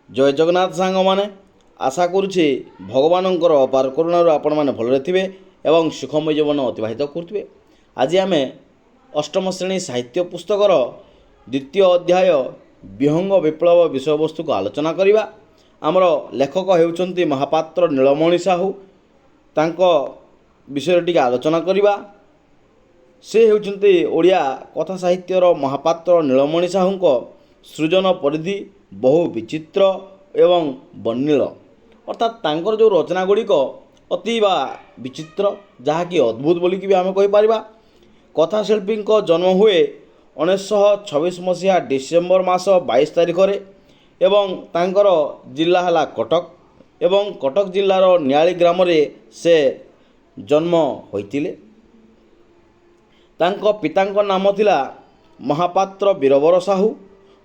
जय जगन्नाथ सांग मैंने आशा करुच्छे भगवानंकर अपार करुणार आपण मैंने भलरे थे एवं सुखमय जीवन अतिबाहित करुवे। आज आम अष्टम श्रेणी साहित्य पुस्तकर द्वितीय अध्याय विहंग विप्लव विषय वस्तु को आलोचना करवा। आमर लेखक होउछन्ति महापात्र नीलमणि साहू। तांको विषय टी आलोचना करवा। से होउछन्ति ओडिया कथा साहित्यर महापात्र नीलमणि साहू सृजन परिधि बहु विचित्र एवं बर्णिल अर्थात तांकर जो रचना गुड़िक अतीबा विचित्र जहाँकि अद्भुत बोलिकी भी आम कहीपर। कथाशिल्पी जन्म हुए 1926 मसीहा डिसेम्बर मास 22 तारिख रे एवं तांकर जिला है कटक एवं कटक जिलार नियाली ग्राम रे से जन्म होइतिले। तांको पितांको नाम थिला महापात्र बीरबर साहू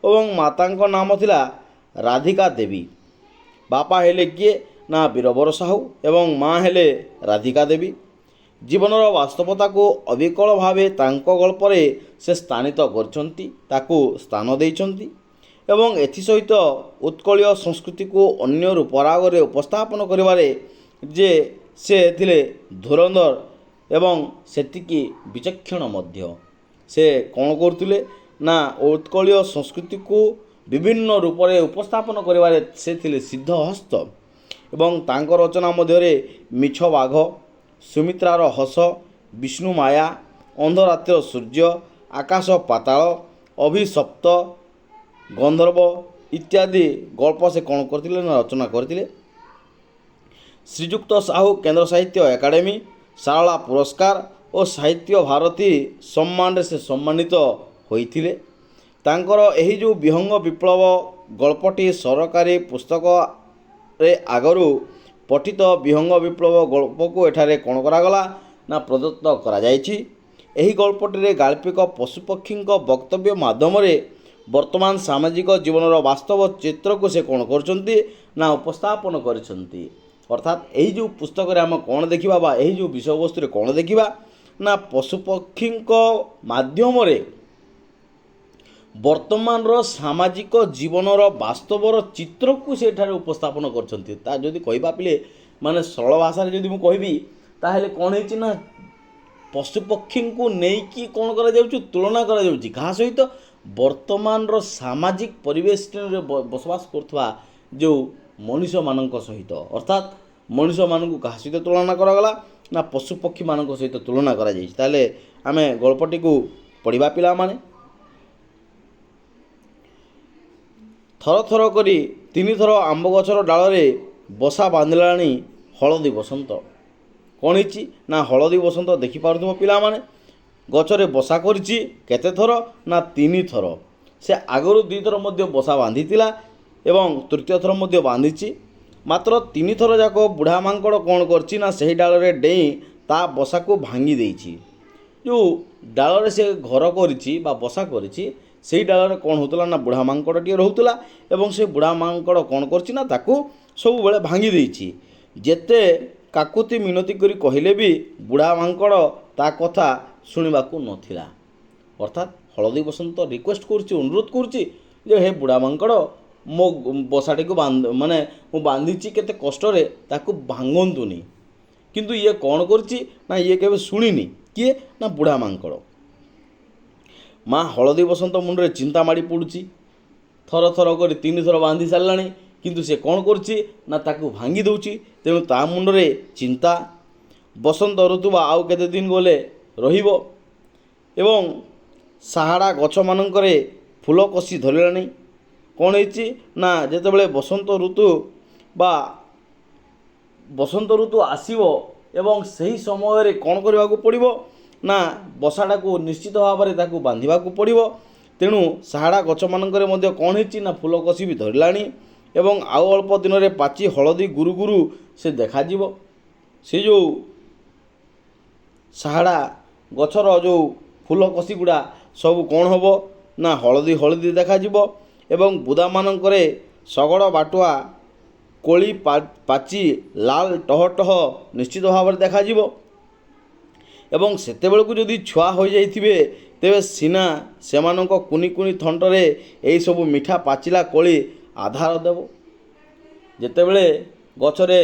और मातांको नाम थिला राधिका देवी। बापा हेले किए ना बीरबर साहू एवं माँ हेले राधिका देवी। जीवनर वास्तवता को अविकल भावे तांको गल्परे से स्थानित करछन्ति, ताकू स्थान देइछन्ति एवं एथि सहित उत्कलीय संस्कृति को अन्य रूपरागरे उपस्थापन करिबारे जे से थिले धुरंधर एवं सेतिकी विचक्षण मध्य। से कौन करथिले ना उत्कलीय संस्कृति को विभिन्न रूप से उपस्थापन करिबारे से थिले सिद्ध हस्त एवं तांकर रचना मध्य मिछ बाघ, सुमित्रार हस, विष्णु माया, अंधरात्र सूर्य, आकाश पाताल, अभिशप्त, गंधर्व इत्यादि गल्प से कौन करथिले ना रचना करथिले। श्रीजुक्त साहू केंद्र साहित्य एकाडेमी, सारला पुरस्कार और साहित्य भारती सम्मान से सम्मानित होइथिले। तांकर एही जो विहंग विप्लव गल्पटी सरकारी पुस्तक रे आगरू पठित विहंग विप्लव गल्प को एठारे कौन करागला ना प्रदत्त करा जायछि। एही गल्पटी गाल्पिक पशुपक्षी वक्तव्य माध्यम वर्तमान सामाजिक जीवनर वास्तव चित्र को से कौन करछन्ति ना उपस्थापन करछन्ति। अर्थात यही जो पुस्तक रे आम कौन देखिबा बा यही जो विषय वस्तु कौन देखिबा ना पशुपक्षी माध्यम वर्तमान सामाजिक जीवनर वास्तवर चित्र को से उपस्थापन करछन्ति। ता जदि कहबा पिले माने सरल भाषा रे जदि मु कहबी ताहेले कौन है ना पशुपक्षी को नेकी कौन करा जाउछि तुलना करा जाउछि कहा सहित वर्तमान सामाजिक परिवेश रे बसवास करथवा जो मनुष्य मानक सहित। अर्थात मनुष्य मानक कहा सहित तुलना करागला ना पशुपक्षी मानक सहित तुलना करा जाइछि। ताले आमे गल्पटी को पढ़िबा पिला माने थर थर करी तीन थर आंब गछर डाल रे बसा बांधिलाणी हलदी बसंत। कौन होइछि ना हलदी बसंत देखि पारुथबो पिला माने गछरे बसा करिछि केते थर ना तीन थर। से आगरु दुई थर मध्य बसा बांधितिला एवं तृतीय थर मध्य बांधिछि। मात्र तीन थर जाक बुढ़ा मांकड़ कौन करछि ना सही डाल रे डेई ता बसा को भांगी देइछि। जो डाल रे से घर करिछि बा बसा करिछि सेही डाल रे कौन होतला ना बुढ़ा मांकड़ टिए रहउतला एवं से बुढ़ा मांकड़ कौन करछि ना ताकू सब बेले भांगी देइछि। जेते काकुति मिनती करी कहिले भी बुढ़ा मांकड़ ता कथा सुनिबाकू नथिला। अर्थात हलदी बसंत रिक्वेस्ट करछि अनुरोध करछि जे हे बुढ़ा मांकड़ मो बसाटी को माने मु बांधीची केते कष्ट रे ताकू भांगंतुनी। किंतु ये कौन करछि ना ये केबे सुनिनी किए ना बुढ़ा मांकड़। माँ हलदी बसंत मुंडे चिंता माड़ी पड़ुछि। थर थर कर तीन थर बांधी साराणी किंतु से कौन करछि ना ताकू भांगी दउछि। तेणु ता मुंडरे चिंता बसंत ऋतु बा आउ केते दिन गले रहिबो एवं साहाड़ा गछ मानकरे फूल कषि धरिलाणी। कौन होइछि ना जेतेबेले बसंत ऋतु आसीबो एवं सही समय रे कौन करबा को पड़िबो ना बसाड़ा को निश्चित भाव में ताकू बांधिबा को पड़िबो। तेणु साहाड़ा गछ मानकरे मध्य कौन होइछि ना फूल कषि भी धरिलाणी एवं आउ अल्प दिन रे पाची हलदी गुरु गुरु से देखा जीवो। से जो साहाड़ा गछर जो फूल कषि गुड़ा सब कौन होबो ना हलदी हलदी देखा जीवो एवं बुदा मानकरे शगड़ बाटुआ कोली पाची लाल टह टह निश्चित भाव में देखा जीवो। एवं सेते बेलकु जदि छुआ हो जाइथिबे तेबे सीना सेमानक कुनी कुनी थंटरे एई सब मिठा पाचिला कोली आधार देव ଯେତେବେଳେ ଗଛରେ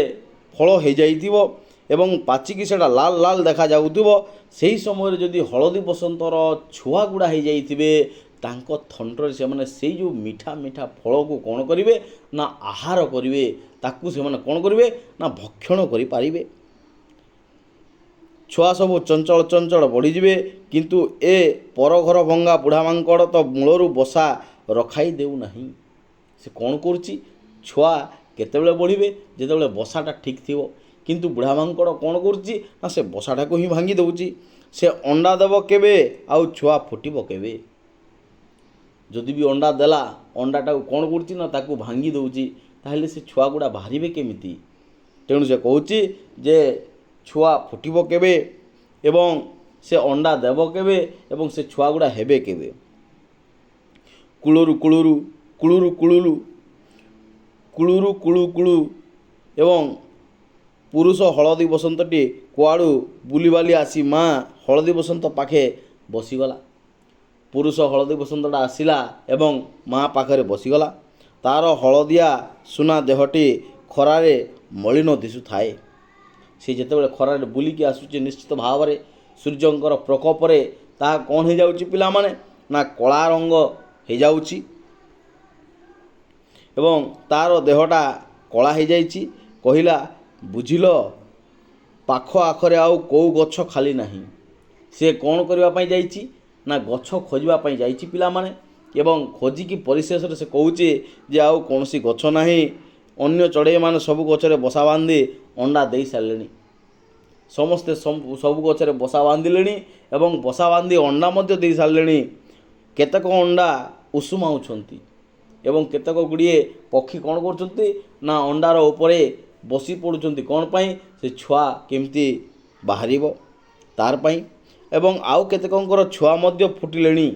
ଫଳ ହୋଇଯାଇଥିବ ଏବଂ ପାଚିକି ସେଇଟା ଲାଲ ଲାଲ ଦେଖାଯାଉଥିବ, ସେହି ସମୟରେ ଯଦି ହଳଦୀ ବସନ୍ତର ଛୁଆ ଗୁଡ଼ା ହୋଇଯାଇଥିବେ, ତାଙ୍କ ଥଣ୍ଟରେ ସେମାନେ ସେଇ ଯେଉଁ ମିଠା ମିଠା ଫଳକୁ କ'ଣ କରିବେ ନା ଆହାର କରିବେ, ତାକୁ ସେମାନେ କ'ଣ କରିବେ ନା ଭକ୍ଷଣ କରିପାରିବେ। ଛୁଆ ସବୁ ଚଞ୍ଚଳ ଚଞ୍ଚଳ ବଢ଼ିଯିବେ, କିନ୍ତୁ ଏ ପରଘର ଭଙ୍ଗା ବୁଢ଼ା ମାଙ୍କଡ଼ ତ ମୂଳରୁ ବସା ରଖାଇ ଦେଉନାହିଁ। ସେ କ'ଣ କରୁଛି, ଛୁଆ କେତେବେଳେ ବଢ଼ିବେ, ଯେତେବେଳେ ବସାଟା ଠିକ୍ ଥିବ। କିନ୍ତୁ ବୁଢ଼ା ମାଙ୍କଡ଼ କ'ଣ କରୁଛି ନା ସେ ବସାଟାକୁ ହିଁ ଭାଙ୍ଗି ଦେଉଛି। ସେ ଅଣ୍ଡା ଦେବ କେବେ, ଆଉ ଛୁଆ ଫୁଟିବ କେବେ? ଯଦି ବି ଅଣ୍ଡା ଦେଲା, ଅଣ୍ଡାଟାକୁ କ'ଣ କରୁଛି ନା ତାକୁ ଭାଙ୍ଗି ଦେଉଛି। ତାହେଲେ ସେ ଛୁଆ ଗୁଡ଼ା ବାହାରିବେ କେମିତି? ତେଣୁ ସେ କହୁଛି ଯେ ଛୁଆ ଫୁଟିବ କେବେ ଏବଂ ସେ ଅଣ୍ଡା ଦେବ କେବେ ଏବଂ ସେ ଛୁଆ ଗୁଡ଼ା ହେବେ କେବେ? କୂଳରୁ କୂଳରୁ କୂଳରୁ କୂଳରୁ କୂଳରୁ କୁଳୁ କୁଳୁ ଏବଂ ପୁରୁଷ ହଳଦୀ ବସନ୍ତଟି କୁଆଡ଼ୁ ବୁଲିବାଲି ଆସି ମା ହଳଦୀ ବସନ୍ତ ପାଖେ ବସିଗଲା। ପୁରୁଷ ହଳଦୀ ବସନ୍ତଟା ଆସିଲା ଏବଂ ମା ପାଖରେ ବସିଗଲା। ତା'ର ହଳଦିଆ ସୁନା ଦେହଟି ଖରାରେ ମଳିନ ଦିଶୁଥାଏ। ସେ ଯେତେବେଳେ ଖରାରେ ବୁଲିକି ଆସୁଛି, ନିଶ୍ଚିତ ଭାବରେ ସୂର୍ଯ୍ୟଙ୍କର ପ୍ରକୋପରେ ତାହା କ'ଣ ହୋଇଯାଉଛି ପିଲାମାନେ, ନା କଳା ରଙ୍ଗ ହୋଇଯାଉଛି ଏବଂ ତା'ର ଦେହଟା କଳା ହୋଇଯାଇଛି। କହିଲା, ବୁଝିଲ, ପାଖ ଆଖରେ ଆଉ କେଉଁ ଗଛ ଖାଲି ନାହିଁ। ସେ କ'ଣ କରିବା ପାଇଁ ଯାଇଛି ନା ଗଛ ଖୋଜିବା ପାଇଁ ଯାଇଛି ପିଲାମାନେ, ଏବଂ ଖୋଜିକି ପରିଶେଷରେ ସେ କହୁଛି ଯେ ଆଉ କୌଣସି ଗଛ ନାହିଁ। ଅନ୍ୟ ଚଢ଼େଇମାନେ ସବୁ ଗଛରେ ବସା ବାନ୍ଧି ଅଣ୍ଡା ଦେଇ ସାରିଲେଣି। ସମସ୍ତେ ସବୁ ଗଛରେ ବସା ବାନ୍ଧିଲେଣି ଏବଂ ବସା ବାନ୍ଧି ଅଣ୍ଡା ମଧ୍ୟ ଦେଇ ସାରିଲେଣି। କେତେକ ଅଣ୍ଡା ଉଷୁମାଉଛନ୍ତି ଏବଂ କେତେକ ଗୁଡ଼ିଏ ପକ୍ଷୀ କ'ଣ କରୁଛନ୍ତି ନା ଅଣ୍ଡାର ଉପରେ ବସି ପଡ଼ୁଛନ୍ତି। କ'ଣ ପାଇଁ? ସେ ଛୁଆ କେମିତି ବାହାରିବ ତାର ପାଇଁ। ଏବଂ ଆଉ କେତେକଙ୍କର ଛୁଆ ମଧ୍ୟ ଫୁଟିଲେଣି,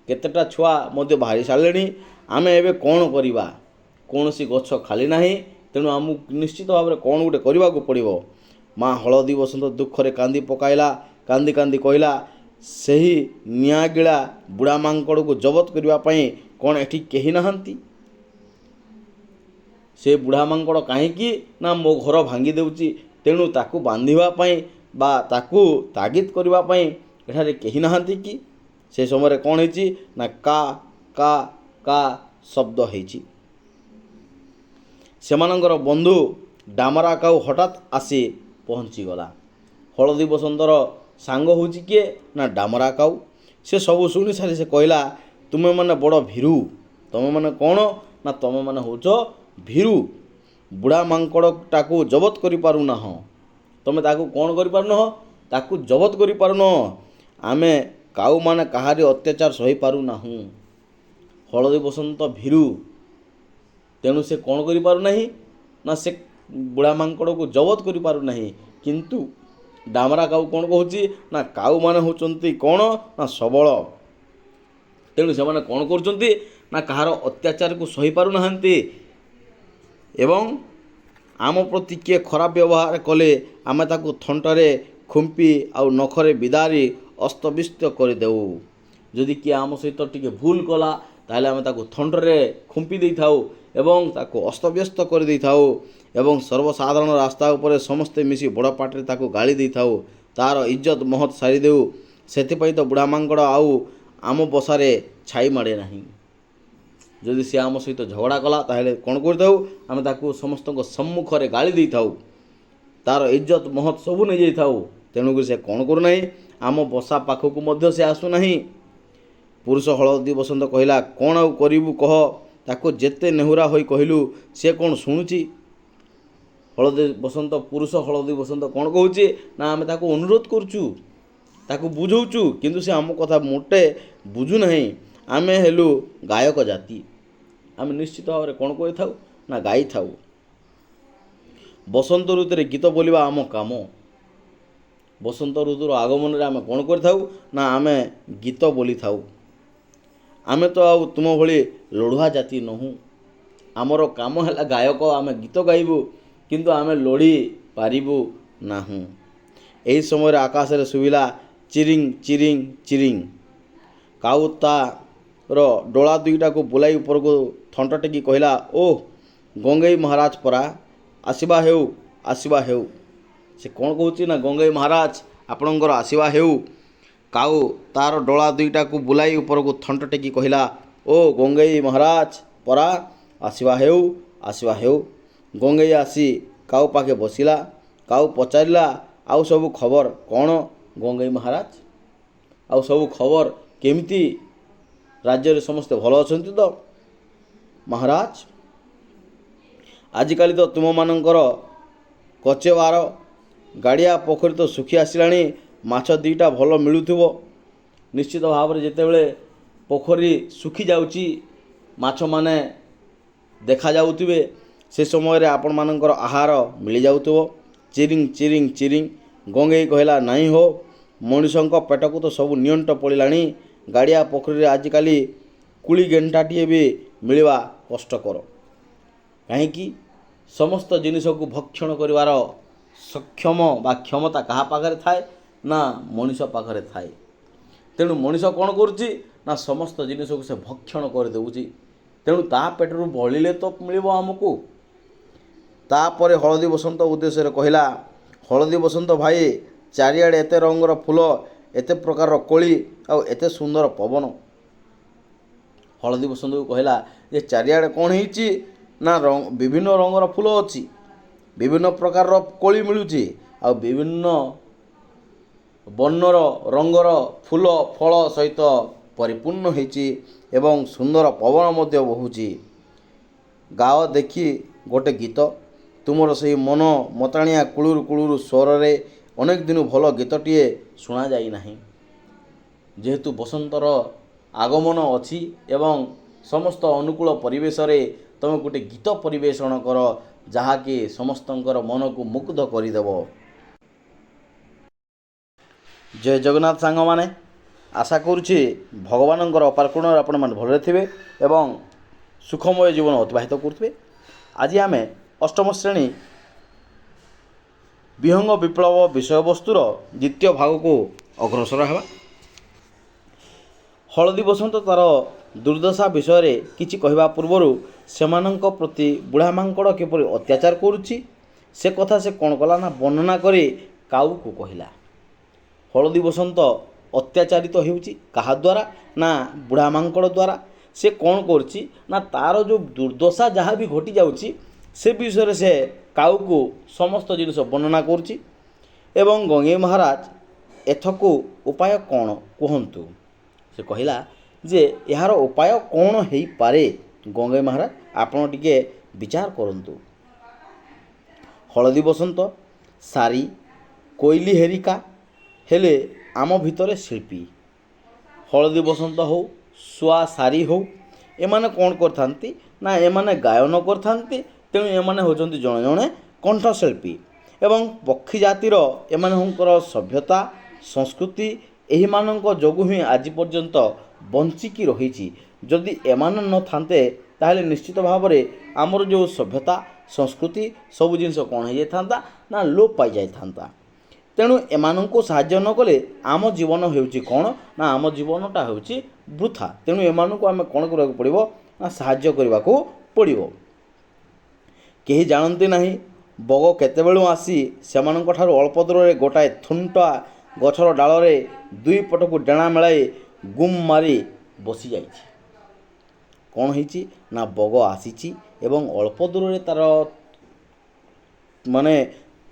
କେତେଟା ଛୁଆ ମଧ୍ୟ ବାହାରି ସାରିଲେଣି। ଆମେ ଏବେ କ'ଣ କରିବା? କୌଣସି ଗଛ ଖାଲି ନାହିଁ, ତେଣୁ ଆମକୁ ନିଶ୍ଚିତ ଭାବରେ କ'ଣ ଗୋଟେ କରିବାକୁ ପଡ଼ିବ। ମା ହଳଦୀ ବସନ୍ତ ଦୁଃଖରେ କାନ୍ଦି ପକାଇଲା। କାନ୍ଦି କାନ୍ଦି କହିଲା, ସେହି ନିଆଁଗିଳା ବୁଢ଼ା ମାଙ୍କଡ଼କୁ ଜବତ କରିବା ପାଇଁ କ'ଣ ଏଠି କେହି ନାହାନ୍ତି? ସେ ବୁଢ଼ା ମାଙ୍କଡ଼ କାହିଁକି ନା ମୋ ଘର ଭାଙ୍ଗି ଦେଉଛି, ତେଣୁ ତାକୁ ବାନ୍ଧିବା ପାଇଁ ବା ତାକୁ ତାଗିଦ କରିବା ପାଇଁ ଏଠାରେ କେହି ନାହାନ୍ତି କି? ସେ ସମୟରେ କ'ଣ ହେଇଛି ନା କା କା କା ଶବ୍ଦ ହେଇଛି। ସେମାନଙ୍କର ବନ୍ଧୁ ଡାମରା କାଉ ହଠାତ୍ ଆସି ପହଞ୍ଚିଗଲା। ହଳଦୀ ବସନ୍ତର ସାଙ୍ଗ ହେଉଛି କିଏ ନା ଡାମରା କାଉ। ସେ ସବୁ ଶୁଣି ସାରି ସେ କହିଲା, ତୁମେମାନେ ବଡ଼ ଭୀରୁ। ତୁମେମାନେ କ'ଣ ନା ତୁମେମାନେ ହେଉଛ ଭୀରୁ। ବୁଢ଼ା ମାଙ୍କଡ଼ଟାକୁ ଜବତ କରିପାରୁନାହଁ। ତୁମେ ତାକୁ କ'ଣ କରିପାରୁନାହଁ? ତାକୁ ଜବତ କରିପାରୁନାହଁ। ଆମେ କାଉମାନେ କାହାରି ଅତ୍ୟାଚାର ସହିପାରୁନାହୁଁ। ହଳଦୀ ବସନ୍ତ ଭୀରୁ, ତେଣୁ ସେ କ'ଣ କରିପାରୁନାହିଁ ନା ସେ ବୁଢ଼ା ମାଙ୍କଡ଼କୁ ଜବତ କରିପାରୁନାହିଁ। କିନ୍ତୁ ଡାମରା କାଉ କ'ଣ କହୁଛି ନା କାଉମାନେ ହେଉଛନ୍ତି କ'ଣ ନା ସବଳ। ତେଣୁ ସେମାନେ କ'ଣ କରୁଛନ୍ତି ନା କାହାର ଅତ୍ୟାଚାରକୁ ସହିପାରୁନାହାନ୍ତି ଏବଂ ଆମ ପ୍ରତି କିଏ ଖରାପ ବ୍ୟବହାର କଲେ ଆମେ ତାକୁ ଥଣ୍ଟରେ ଖୁମ୍ପି ଆଉ ନଖରେ ବିଦାରି ଅସ୍ତବ୍ୟସ୍ତ କରିଦେଉ। ଯଦି କିଏ ଆମ ସହିତ ଟିକେ ଭୁଲ କଲା, ତାହେଲେ ଆମେ ତାକୁ ଥଣ୍ଟରେ ଖୁମ୍ପି ଦେଇଥାଉ ଏବଂ ତାକୁ ଅସ୍ତବ୍ୟସ୍ତ କରିଦେଇଥାଉ ଏବଂ ସର୍ବସାଧାରଣ ରାସ୍ତା ଉପରେ ସମସ୍ତେ ମିଶି ବଡ଼ ପାଟିରେ ତାକୁ ଗାଳି ଦେଇଥାଉ, ତା'ର ଇଜ୍ଜତ ମହତ ସାରିଦେଉ। ସେଥିପାଇଁ ତ ବୁଢ଼ା ମାଙ୍କଡ଼ ଆଉ ଆମ ବସାରେ ଛାଇ ମାଡ଼େ ନାହିଁ। ଯଦି ସେ ଆମ ସହିତ ଝଗଡ଼ା କଲା, ତାହେଲେ କ'ଣ କରିଥାଉ? ଆମେ ତାକୁ ସମସ୍ତଙ୍କ ସମ୍ମୁଖରେ ଗାଳି ଦେଇଥାଉ, ତା'ର ଇଜ୍ଜତ ମହତ ସବୁ ନେଇଯାଇଥାଉ। ତେଣୁକରି ସେ କ'ଣ କରୁନାହିଁ, ଆମ ବସା ପାଖକୁ ମଧ୍ୟ ସେ ଆସୁନାହିଁ। ପୁରୁଷ ହଳଦୀ ବସନ୍ତ କହିଲା, କ'ଣ ଆଉ କରିବୁ କହ? ତାକୁ ଯେତେ ନେହୁରା ହୋଇ କହିଲୁ, ସେ କ'ଣ ଶୁଣୁଛି? ପୁରୁଷ ହଳଦୀ ବସନ୍ତ କ'ଣ କହୁଛି ନା ଆମେ ତାକୁ ଅନୁରୋଧ କରୁଛୁ, ତାକୁ ବୁଝାଉଛୁ, କିନ୍ତୁ ସେ ଆମ କଥା ମୋଟେ ବୁଝୁନାହିଁ। ଆମେ ହେଲୁ ଗାୟକ ଜାତି, ଆମେ ନିଶ୍ଚିତ ଭାବରେ କ'ଣ କରିଥାଉ ନା ଗାଇଥାଉ। ବସନ୍ତ ଋତୁରେ ଗୀତ ବୋଲିବା ଆମ କାମ। ବସନ୍ତ ଋତୁର ଆଗମନରେ ଆମେ କ'ଣ କରିଥାଉ ନା ଆମେ ଗୀତ ବୋଲିଥାଉ। ଆମେ ତ ଆଉ ତୁମ ଭଳି ଲଢ଼ୁଆ ଜାତି ନୋହୁଁ। ଆମର କାମ ହେଲା ଗାୟକ, ଆମେ ଗୀତ ଗାଇବୁ, କିନ୍ତୁ ଆମେ ଲଢ଼ି ପାରିବୁ ନାହୁଁ। ଏହି ସମୟରେ ଆକାଶରେ ଶୁଭିଲା ଚିରିଂ ଚିରିଂ ଚିରିଂ। କାଉ ତା'ର ଡୋଳା ଦୁଇଟାକୁ ବୁଲାଇ ଉପରକୁ ଥଣ୍ଟ ଟେକି କହିଲା, ଓଃ, ଗଙ୍ଗେଇ ମହାରାଜ ପରା ଆସିବା ହେଉ ଆସିବା ହେଉ। ସେ କ'ଣ କହୁଛି ନା ଗଙ୍ଗେଇ ମହାରାଜ ଆପଣଙ୍କର ଆସିବା ହେଉ। କାଉ ତା'ର ଡୋଳା ଦୁଇଟାକୁ ବୁଲାଇ ଉପରକୁ ଥଣ୍ଟ ଟେକି କହିଲା, ଓ ଗଙ୍ଗେଇ ମହାରାଜ ପରା ଆସିବା ହେଉ ଆସିବା ହେଉ। ଗଙ୍ଗେଇ ଆସି କାଉ ପାଖେ ବସିଲା। କାଉ ପଚାରିଲା, ଆଉ ସବୁ ଖବର କ'ଣ ଗଙ୍ଗେଇ ମହାରାଜ? ଆଉ ସବୁ ଖବର କେମିତି? ରାଜ୍ୟରେ ସମସ୍ତେ ଭଲ ଅଛନ୍ତି ତ ମହାରାଜ? ଆଜିକାଲି ତ ତୁମମାନଙ୍କର କଚେବାର ଗାଡ଼ିଆ ପୋଖରୀ ତ ଶୁଖି ଆସିଲାଣି। ମାଛ ଦୁଇଟା ଭଲ ମିଳୁଥିବ। ନିଶ୍ଚିତ ଭାବରେ ଯେତେବେଳେ ପୋଖରୀ ଶୁଖିଯାଉଛି ମାଛମାନେ ଦେଖାଯାଉଥିବେ ସେ ସମୟରେ ଆପଣମାନଙ୍କର ଆହାର ମିଳିଯାଉଥିବ। ଚିରିଂ ଚିରିଂ ଚିରିଂ। ଗଙ୍ଗେଇ କହିଲା, ନାଇଁ ହୋ, ମଣିଷଙ୍କ ପେଟକୁ ତ ସବୁ ନିଅଣ୍ଟ ପଡ଼ିଲାଣି। ଗାଡ଼ିଆ ପୋଖରୀରେ ଆଜିକାଲି କୁଳି ଗେଣ୍ଟାଟିଏ ବି ମିଳିବା କଷ୍ଟକର। କାହିଁକି? ସମସ୍ତ ଜିନିଷକୁ ଭକ୍ଷଣ କରିବାର ସକ୍ଷମ ବା କ୍ଷମତା କାହା ପାଖରେ ଥାଏ? ନା ମଣିଷ ପାଖରେ ଥାଏ। ତେଣୁ ମଣିଷ କ'ଣ କରୁଛି ନା ସମସ୍ତ ଜିନିଷକୁ ସେ ଭକ୍ଷଣ କରିଦେଉଛି। ତେଣୁ ତା ପେଟରୁ ବଳିଲେ ତ ମିଳିବ ଆମକୁ। ତାପରେ ହଳଦୀ ବସନ୍ତ ଉଦ୍ଦେଶ୍ୟରେ କହିଲା, ହଳଦୀ ବସନ୍ତ ଭାଇ, ଚାରିଆଡ଼େ ଏତେ ରଙ୍ଗର ଫୁଲ, ଏତେ ପ୍ରକାରର କୋଳି ଆଉ ଏତେ ସୁନ୍ଦର ପବନ। ହଳଦୀ ବସନ୍ତକୁ କହିଲା ଯେ ଚାରିଆଡ଼େ କ'ଣ ହେଇଛି ନା ବିଭିନ୍ନ ରଙ୍ଗର ଫୁଲ ଅଛି, ବିଭିନ୍ନ ପ୍ରକାରର କୋଳି ମିଳୁଛି, ଆଉ ବିଭିନ୍ନ ବର୍ଣ୍ଣର ରଙ୍ଗର ଫୁଲ ଫଳ ସହିତ ପରିପୂର୍ଣ୍ଣ ହୋଇଛି ଏବଂ ସୁନ୍ଦର ପବନ ମଧ୍ୟ ବହୁଛି। ଗାଅ ଦେଖି ଗୋଟେ ଗୀତ। ତୁମର ସେହି ମନ ମତାଣିଆ କୁଳୁରୁ କୁଳୁରୁ ସ୍ୱରରେ ଅନେକ ଦିନ ଭଲ ଗୀତଟିଏ ଶୁଣାଯାଇ ନାହିଁ। ଯେହେତୁ ବସନ୍ତର ଆଗମନ ଅଛି ଏବଂ ସମସ୍ତ ଅନୁକୂଳ ପରିବେଶରେ ତୁମେ ଗୋଟେ ଗୀତ ପରିବେଷଣ କର, ଯାହାକି ସମସ୍ତଙ୍କର ମନକୁ ମୁଗ୍ଧ କରିଦେବ। ଜୟ ଜଗନ୍ନାଥ ସାଙ୍ଗମାନେ, ଆଶା କରୁଛି ଭଗବାନଙ୍କର ଅପାର କରୁଣାରେ ଆପଣମାନେ ଭଲରେ ଥିବେ ଏବଂ ସୁଖମୟ ଜୀବନ ଅତିବାହିତ କରୁଥିବେ। ଆଜି ଆମେ ଅଷ୍ଟମ ଶ୍ରେଣୀ ବିହଙ୍ଗ ବିପ୍ଳବ ବିଷୟବସ୍ତୁର ଦ୍ୱିତୀୟ ଭାଗକୁ ଅଗ୍ରସର ହେବା। ହଳଦୀ ବସନ୍ତ ତା'ର ଦୁର୍ଦ୍ଦଶା ବିଷୟରେ କିଛି କହିବା ପୂର୍ବରୁ ସେମାନଙ୍କ ପ୍ରତି ବୁଢ଼ା ମାଙ୍କଡ଼ କିପରି ଅତ୍ୟାଚାର କରୁଛି ସେ କଥା ସେ କ'ଣ କଲା ନା ବର୍ଣ୍ଣନା କରି କାଉକୁ କହିଲା। ହଳଦୀ ବସନ୍ତ ଅତ୍ୟାଚାରିତ ହେଉଛି କାହା ଦ୍ୱାରା? ନା ବୁଢ଼ା ମାଙ୍କଡ଼ ଦ୍ୱାରା। ସେ କ'ଣ କରୁଛି ନା ତା'ର ଯେଉଁ ଦୁର୍ଦ୍ଦଶା ଯାହା ବି ଘଟିଯାଉଛି ସେ ବିଷୟରେ ସେ କାଉକୁ ସମସ୍ତ ଜିନିଷ ବର୍ଣ୍ଣନା କରୁଛି। ଏବଂ ଗଙ୍ଗେଇ ମହାରାଜ ଏଥକୁ ଉପାୟ କ'ଣ କୁହନ୍ତୁ? ସେ କହିଲା ଯେ ଏହାର ଉପାୟ କ'ଣ ହେଇପାରେ? ଗଙ୍ଗେଇ ମହାରାଜ ଆପଣ ଟିକେ ବିଚାର କରନ୍ତୁ। ହଳଦୀ ବସନ୍ତ, ସାରି, କୋଇଲି ହେରିକା ହେଲେ ଆମ ଭିତରେ ଶିଳ୍ପୀ। ହଳଦୀ ବସନ୍ତ ହଉ, ଶୁଆ ସାରି ହଉ, ଏମାନେ କ'ଣ କରିଥାନ୍ତି ନା ଏମାନେ ଗାୟନ କରିଥାନ୍ତି। ତେଣୁ ଏମାନେ ହେଉଛନ୍ତି ଜଣେ ଜଣେ କଣ୍ଠଶିଳ୍ପୀ ଏବଂ ପକ୍ଷୀ ଜାତିର ଏମାନଙ୍କର ସଭ୍ୟତା ସଂସ୍କୃତି ଏହିମାନଙ୍କ ଯୋଗୁଁ ହିଁ ଆଜି ପର୍ଯ୍ୟନ୍ତ ବଞ୍ଚିକି ରହିଛି। ଯଦି ଏମାନେ ନଥାନ୍ତେ ତାହେଲେ ନିଶ୍ଚିତ ଭାବରେ ଆମର ଯେଉଁ ସଭ୍ୟତା ସଂସ୍କୃତି ସବୁ ଜିନିଷ କ'ଣ ହେଇଯାଇଥାନ୍ତା ନା ଲୋପ ପାଇଯାଇଥାନ୍ତା। ତେଣୁ ଏମାନଙ୍କୁ ସାହାଯ୍ୟ ନ କଲେ ଆମ ଜୀବନ ହେଉଛି କ'ଣ ନା ଆମ ଜୀବନଟା ହେଉଛି ବୃଥା। ତେଣୁ ଏମାନଙ୍କୁ ଆମେ କ'ଣ କରିବାକୁ ପଡ଼ିବ ନା ସାହାଯ୍ୟ କରିବାକୁ ପଡ଼ିବ। କେହି ଜାଣନ୍ତି ନାହିଁ ବଗ କେତେବେଳୁ ଆସି ସେମାନଙ୍କଠାରୁ ଅଳ୍ପ ଦୂରରେ ଗୋଟାଏ ଥୁଣ୍ଟା ଗଛର ଡାଳରେ ଦୁଇ ପଟକୁ ଡେଣା ମେଳାଇ ଗୁମ୍ ମାରି ବସିଯାଇଛି। କ'ଣ ହେଇଛି ନା ବଗ ଆସିଛି ଏବଂ ଅଳ୍ପ ଦୂରରେ ତା'ର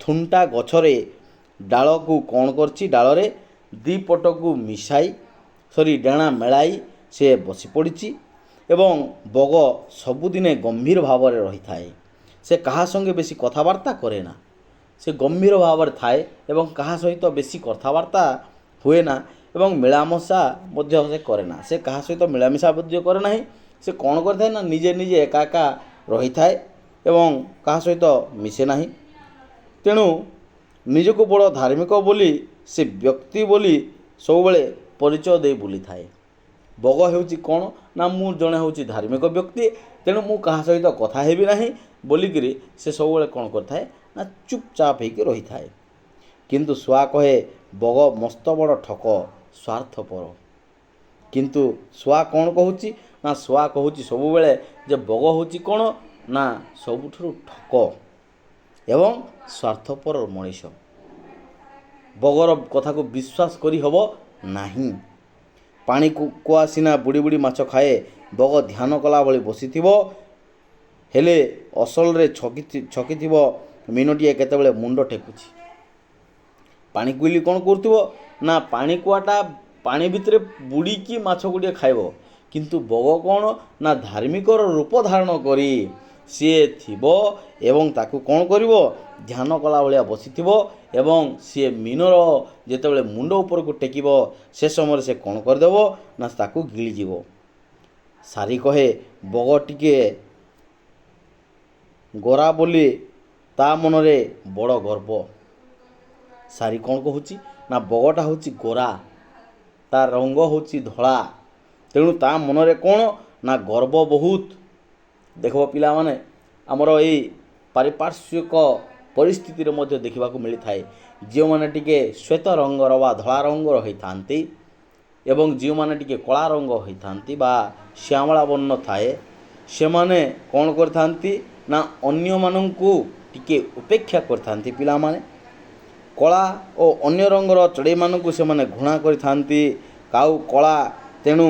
ଥୁଣ୍ଟା ଗଛରେ ଡାଳକୁ କ'ଣ କରିଛି, ଡାଳରେ ଦୁଇ ପଟକୁ ଡେଣା ମେଳାଇ ସେ ବସି ପଡ଼ିଛି। ଏବଂ ବଗ ସବୁଦିନେ ଗମ୍ଭୀର ଭାବରେ ରହିଥାଏ। ସେ କାହା ସଙ୍ଗେ ବେଶୀ କଥାବାର୍ତ୍ତା କରେ ନା। ସେ ଗମ୍ଭୀର ଭାବରେ ଥାଏ ଏବଂ କାହା ସହିତ ବେଶୀ କଥାବାର୍ତ୍ତା ହୁଏ ନା ଏବଂ ମିଳାମିଶା ମଧ୍ୟ ସେ କରେ ନା। ସେ କାହା ସହିତ ମିଳାମିଶା ମଧ୍ୟ କରେ ନାହିଁ। ସେ କ'ଣ କରିଥାଏ ନା ନିଜେ ନିଜେ ଏକା ଏକା ରହିଥାଏ ଏବଂ କାହା ସହିତ ମିଶେ ନାହିଁ। ତେଣୁ ନିଜକୁ ବଡ଼ ଧାର୍ମିକ ବୋଲି ସେ ବ୍ୟକ୍ତି ବୋଲି ସବୁବେଳେ ପରିଚୟ ଦେଇ ବୁଲିଥାଏ। ବଗ ହେଉଛି କ'ଣ ନା ମୁଁ ଜଣେ ହେଉଛି ଧାର୍ମିକ ବ୍ୟକ୍ତି, ତେଣୁ ମୁଁ କାହା ସହିତ କଥା ହେବି ନାହିଁ ବୋଲିକିରି ସେ ସବୁବେଳେ କ'ଣ କରିଥାଏ ନା ଚୁପଚାପ ହେଇକି ରହିଥାଏ। କିନ୍ତୁ ଶୁଆ କହେ ବଗ ମସ୍ତ ବଡ଼ ଠକ, ସ୍ୱାର୍ଥପର। କିନ୍ତୁ ଶୁଆ କ'ଣ କହୁଛି ନା ଶୁଆ କହୁଛି ସବୁବେଳେ ଯେ ବଗ ହେଉଛି କ'ଣ ନା ସବୁଠାରୁ ଠକ ଏବଂ ସ୍ୱାର୍ଥପର ମଣିଷ। ବଗର କଥାକୁ ବିଶ୍ୱାସ କରି ହେବ ନାହିଁ। ପାଣି କୁଆ ସିନା ବୁଡ଼ି ବୁଡ଼ି ମାଛ ଖାଏ, ବଗ ଧ୍ୟାନ କଲା ଭଳି ବସିଥିବ, ହେଲେ ଅସଲରେ ଛକିଥିବ ମିନଟିଏ କେତେବେଳେ ମୁଣ୍ଡ ଟେକୁଛି। ପାଣି କୁଇଲି କ'ଣ କରୁଥିବ ନା ପାଣି କୁଆଟା ପାଣି ଭିତରେ ବୁଡ଼ିକି ମାଛ ଗୁଡ଼ିଏ ଖାଇବ, କିନ୍ତୁ ବଗ କ'ଣ ନା ଧାର୍ମିକର ରୂପ ଧାରଣ କରି ସିଏ ଥିବ ଏବଂ ତାକୁ କ'ଣ କରିବ, ଧ୍ୟାନ କଲା ଭଳିଆ ବସିଥିବ ଏବଂ ସିଏ ମିନର ଯେତେବେଳେ ମୁଣ୍ଡ ଉପରକୁ ଟେକିବ ସେ ସମୟରେ ସେ କ'ଣ କରିଦେବ ନା ତାକୁ ଗିଳିଯିବ। ସାରି କହେ ବଗ ଟିକିଏ ଗୋରା ବୋଲି ତା ମନରେ ବଡ଼ ଗର୍ବ। ସାରି କ'ଣ କହୁଛି ନା ବଗଟା ହେଉଛି ଗୋରା, ତା ରଙ୍ଗ ହେଉଛି ଧଳା, ତେଣୁ ତା ମନରେ କ'ଣ ନା ଗର୍ବ ବହୁତ। ଦେଖିବ ପିଲାମାନେ, ଆମର ଏଇ ପାରିପାର୍ଶ୍ୱିକ ପରିସ୍ଥିତିରେ ମଧ୍ୟ ଦେଖିବାକୁ ମିଳିଥାଏ, ଯେଉଁମାନେ ଟିକେ ଶ୍ୱେତ ରଙ୍ଗର ବା ଧଳା ରଙ୍ଗର ହୋଇଥାନ୍ତି ଏବଂ ଯେଉଁମାନେ ଟିକେ କଳା ରଙ୍ଗ ହୋଇଥାନ୍ତି ବା ଶ୍ୟାମଳା ବର୍ଣ୍ଣ ଥାଏ, ସେମାନେ କ'ଣ କରିଥାନ୍ତି ନା ଅନ୍ୟମାନଙ୍କୁ ଟିକେ ଉପେକ୍ଷା କରିଥାନ୍ତି। ପିଲାମାନେ, କଳା ଓ ଅନ୍ୟ ରଙ୍ଗର ଚଢ଼େଇମାନଙ୍କୁ ସେମାନେ ଘୃଣା କରିଥାନ୍ତି। କାଉ କଳା, ତେଣୁ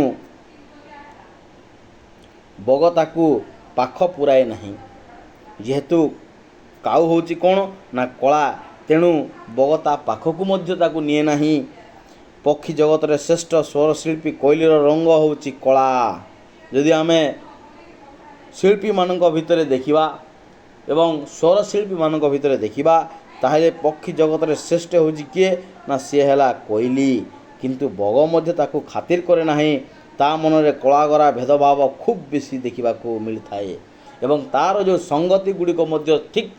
ବଗ ତାକୁ ପାଖ ପୁରାଏ ନାହିଁ। ଯେହେତୁ କାଉ ହେଉଛି କ'ଣ ନା କଳା, ତେଣୁ ବଗ ତା ପାଖକୁ ମଧ୍ୟ ତାକୁ ନିଏ ନାହିଁ। ପକ୍ଷୀ ଜଗତରେ ଶ୍ରେଷ୍ଠ ସ୍ୱରଶିଳ୍ପୀ କୋଇଲିର ରଙ୍ଗ ହେଉଛି କଳା। ଯଦି ଆମେ ଶିଳ୍ପୀମାନଙ୍କ ଭିତରେ ଦେଖିବା ଏବଂ ସ୍ୱରଶିଳ୍ପୀମାନଙ୍କ ଭିତରେ ଦେଖିବା, ତାହେଲେ ପକ୍ଷୀ ଜଗତରେ ଶ୍ରେଷ୍ଠ ହେଉଛି କିଏ ନା ସିଏ ହେଲା କୋଇଲି। କିନ୍ତୁ ବଗ ମଧ୍ୟ ତାକୁ ଖାତିର କରେ ନାହିଁ। ତା ମନରେ କଳା ଗୋରା ଭେଦଭାବ ଖୁବ୍ ବେଶୀ ଦେଖିବାକୁ ମିଳିଥାଏ ଏବଂ ତା'ର ଯେଉଁ ସଙ୍ଗତି ଗୁଡ଼ିକ ମଧ୍ୟ ଠିକ୍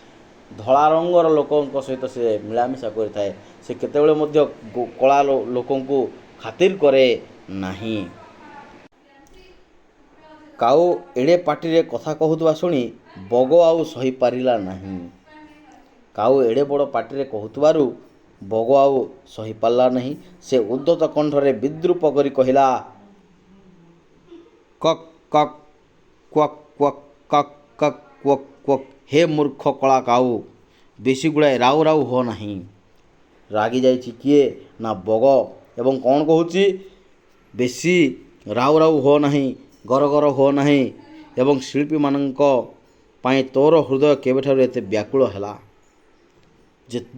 ଧଳା ରଙ୍ଗର ଲୋକଙ୍କ ସହିତ ସେ ମିଳାମିଶା କରିଥାଏ। ସେ କେତେବେଳେ ମଧ୍ୟ କଳା ଲୋକଙ୍କୁ ଖାତିର କରେ ନାହିଁ। କାଉ ଏଡ଼େ ପାଟିରେ କଥା କହୁଥିବା ଶୁଣି ବଗ ଆଉ ସହିପାରିଲା ନାହିଁ। କାଉ ଏଡ଼େ ବଡ଼ ପାଟିରେ କହୁଥିବାରୁ ବଗ ଆଉ ସହିପାରିଲା ନାହିଁ। ସେ ଉଦ୍ଧତ କଣ୍ଠରେ ବିଦ୍ରୂପ କରି କହିଲା, କକ୍ କକ୍ କ୍ୱକ୍ କ୍ୱକ୍ କକ୍ କକ୍ କ୍ୱକ୍ କ୍ୱକ୍। ହେ ମୂର୍ଖ କଳା କାଉ, ବେଶୀ ଗୁଡ଼ାଏ ରାଉ ରାଉ ହୁଅ ନାହିଁ। ରାଗି ଯାଇଛି କିଏ ନା ବଗ ଏବଂ କ'ଣ କହୁଛି, ବେଶୀ ରାଉ ରାଉ ହୁଅ ନାହିଁ, ଗର ଗର ହୁଅ ନାହିଁ ଏବଂ ଶିଳ୍ପୀମାନଙ୍କ ପାଇଁ ତୋର ହୃଦୟ କେବେଠାରୁ ଏତେ ବ୍ୟାକୁଳ ହେଲା?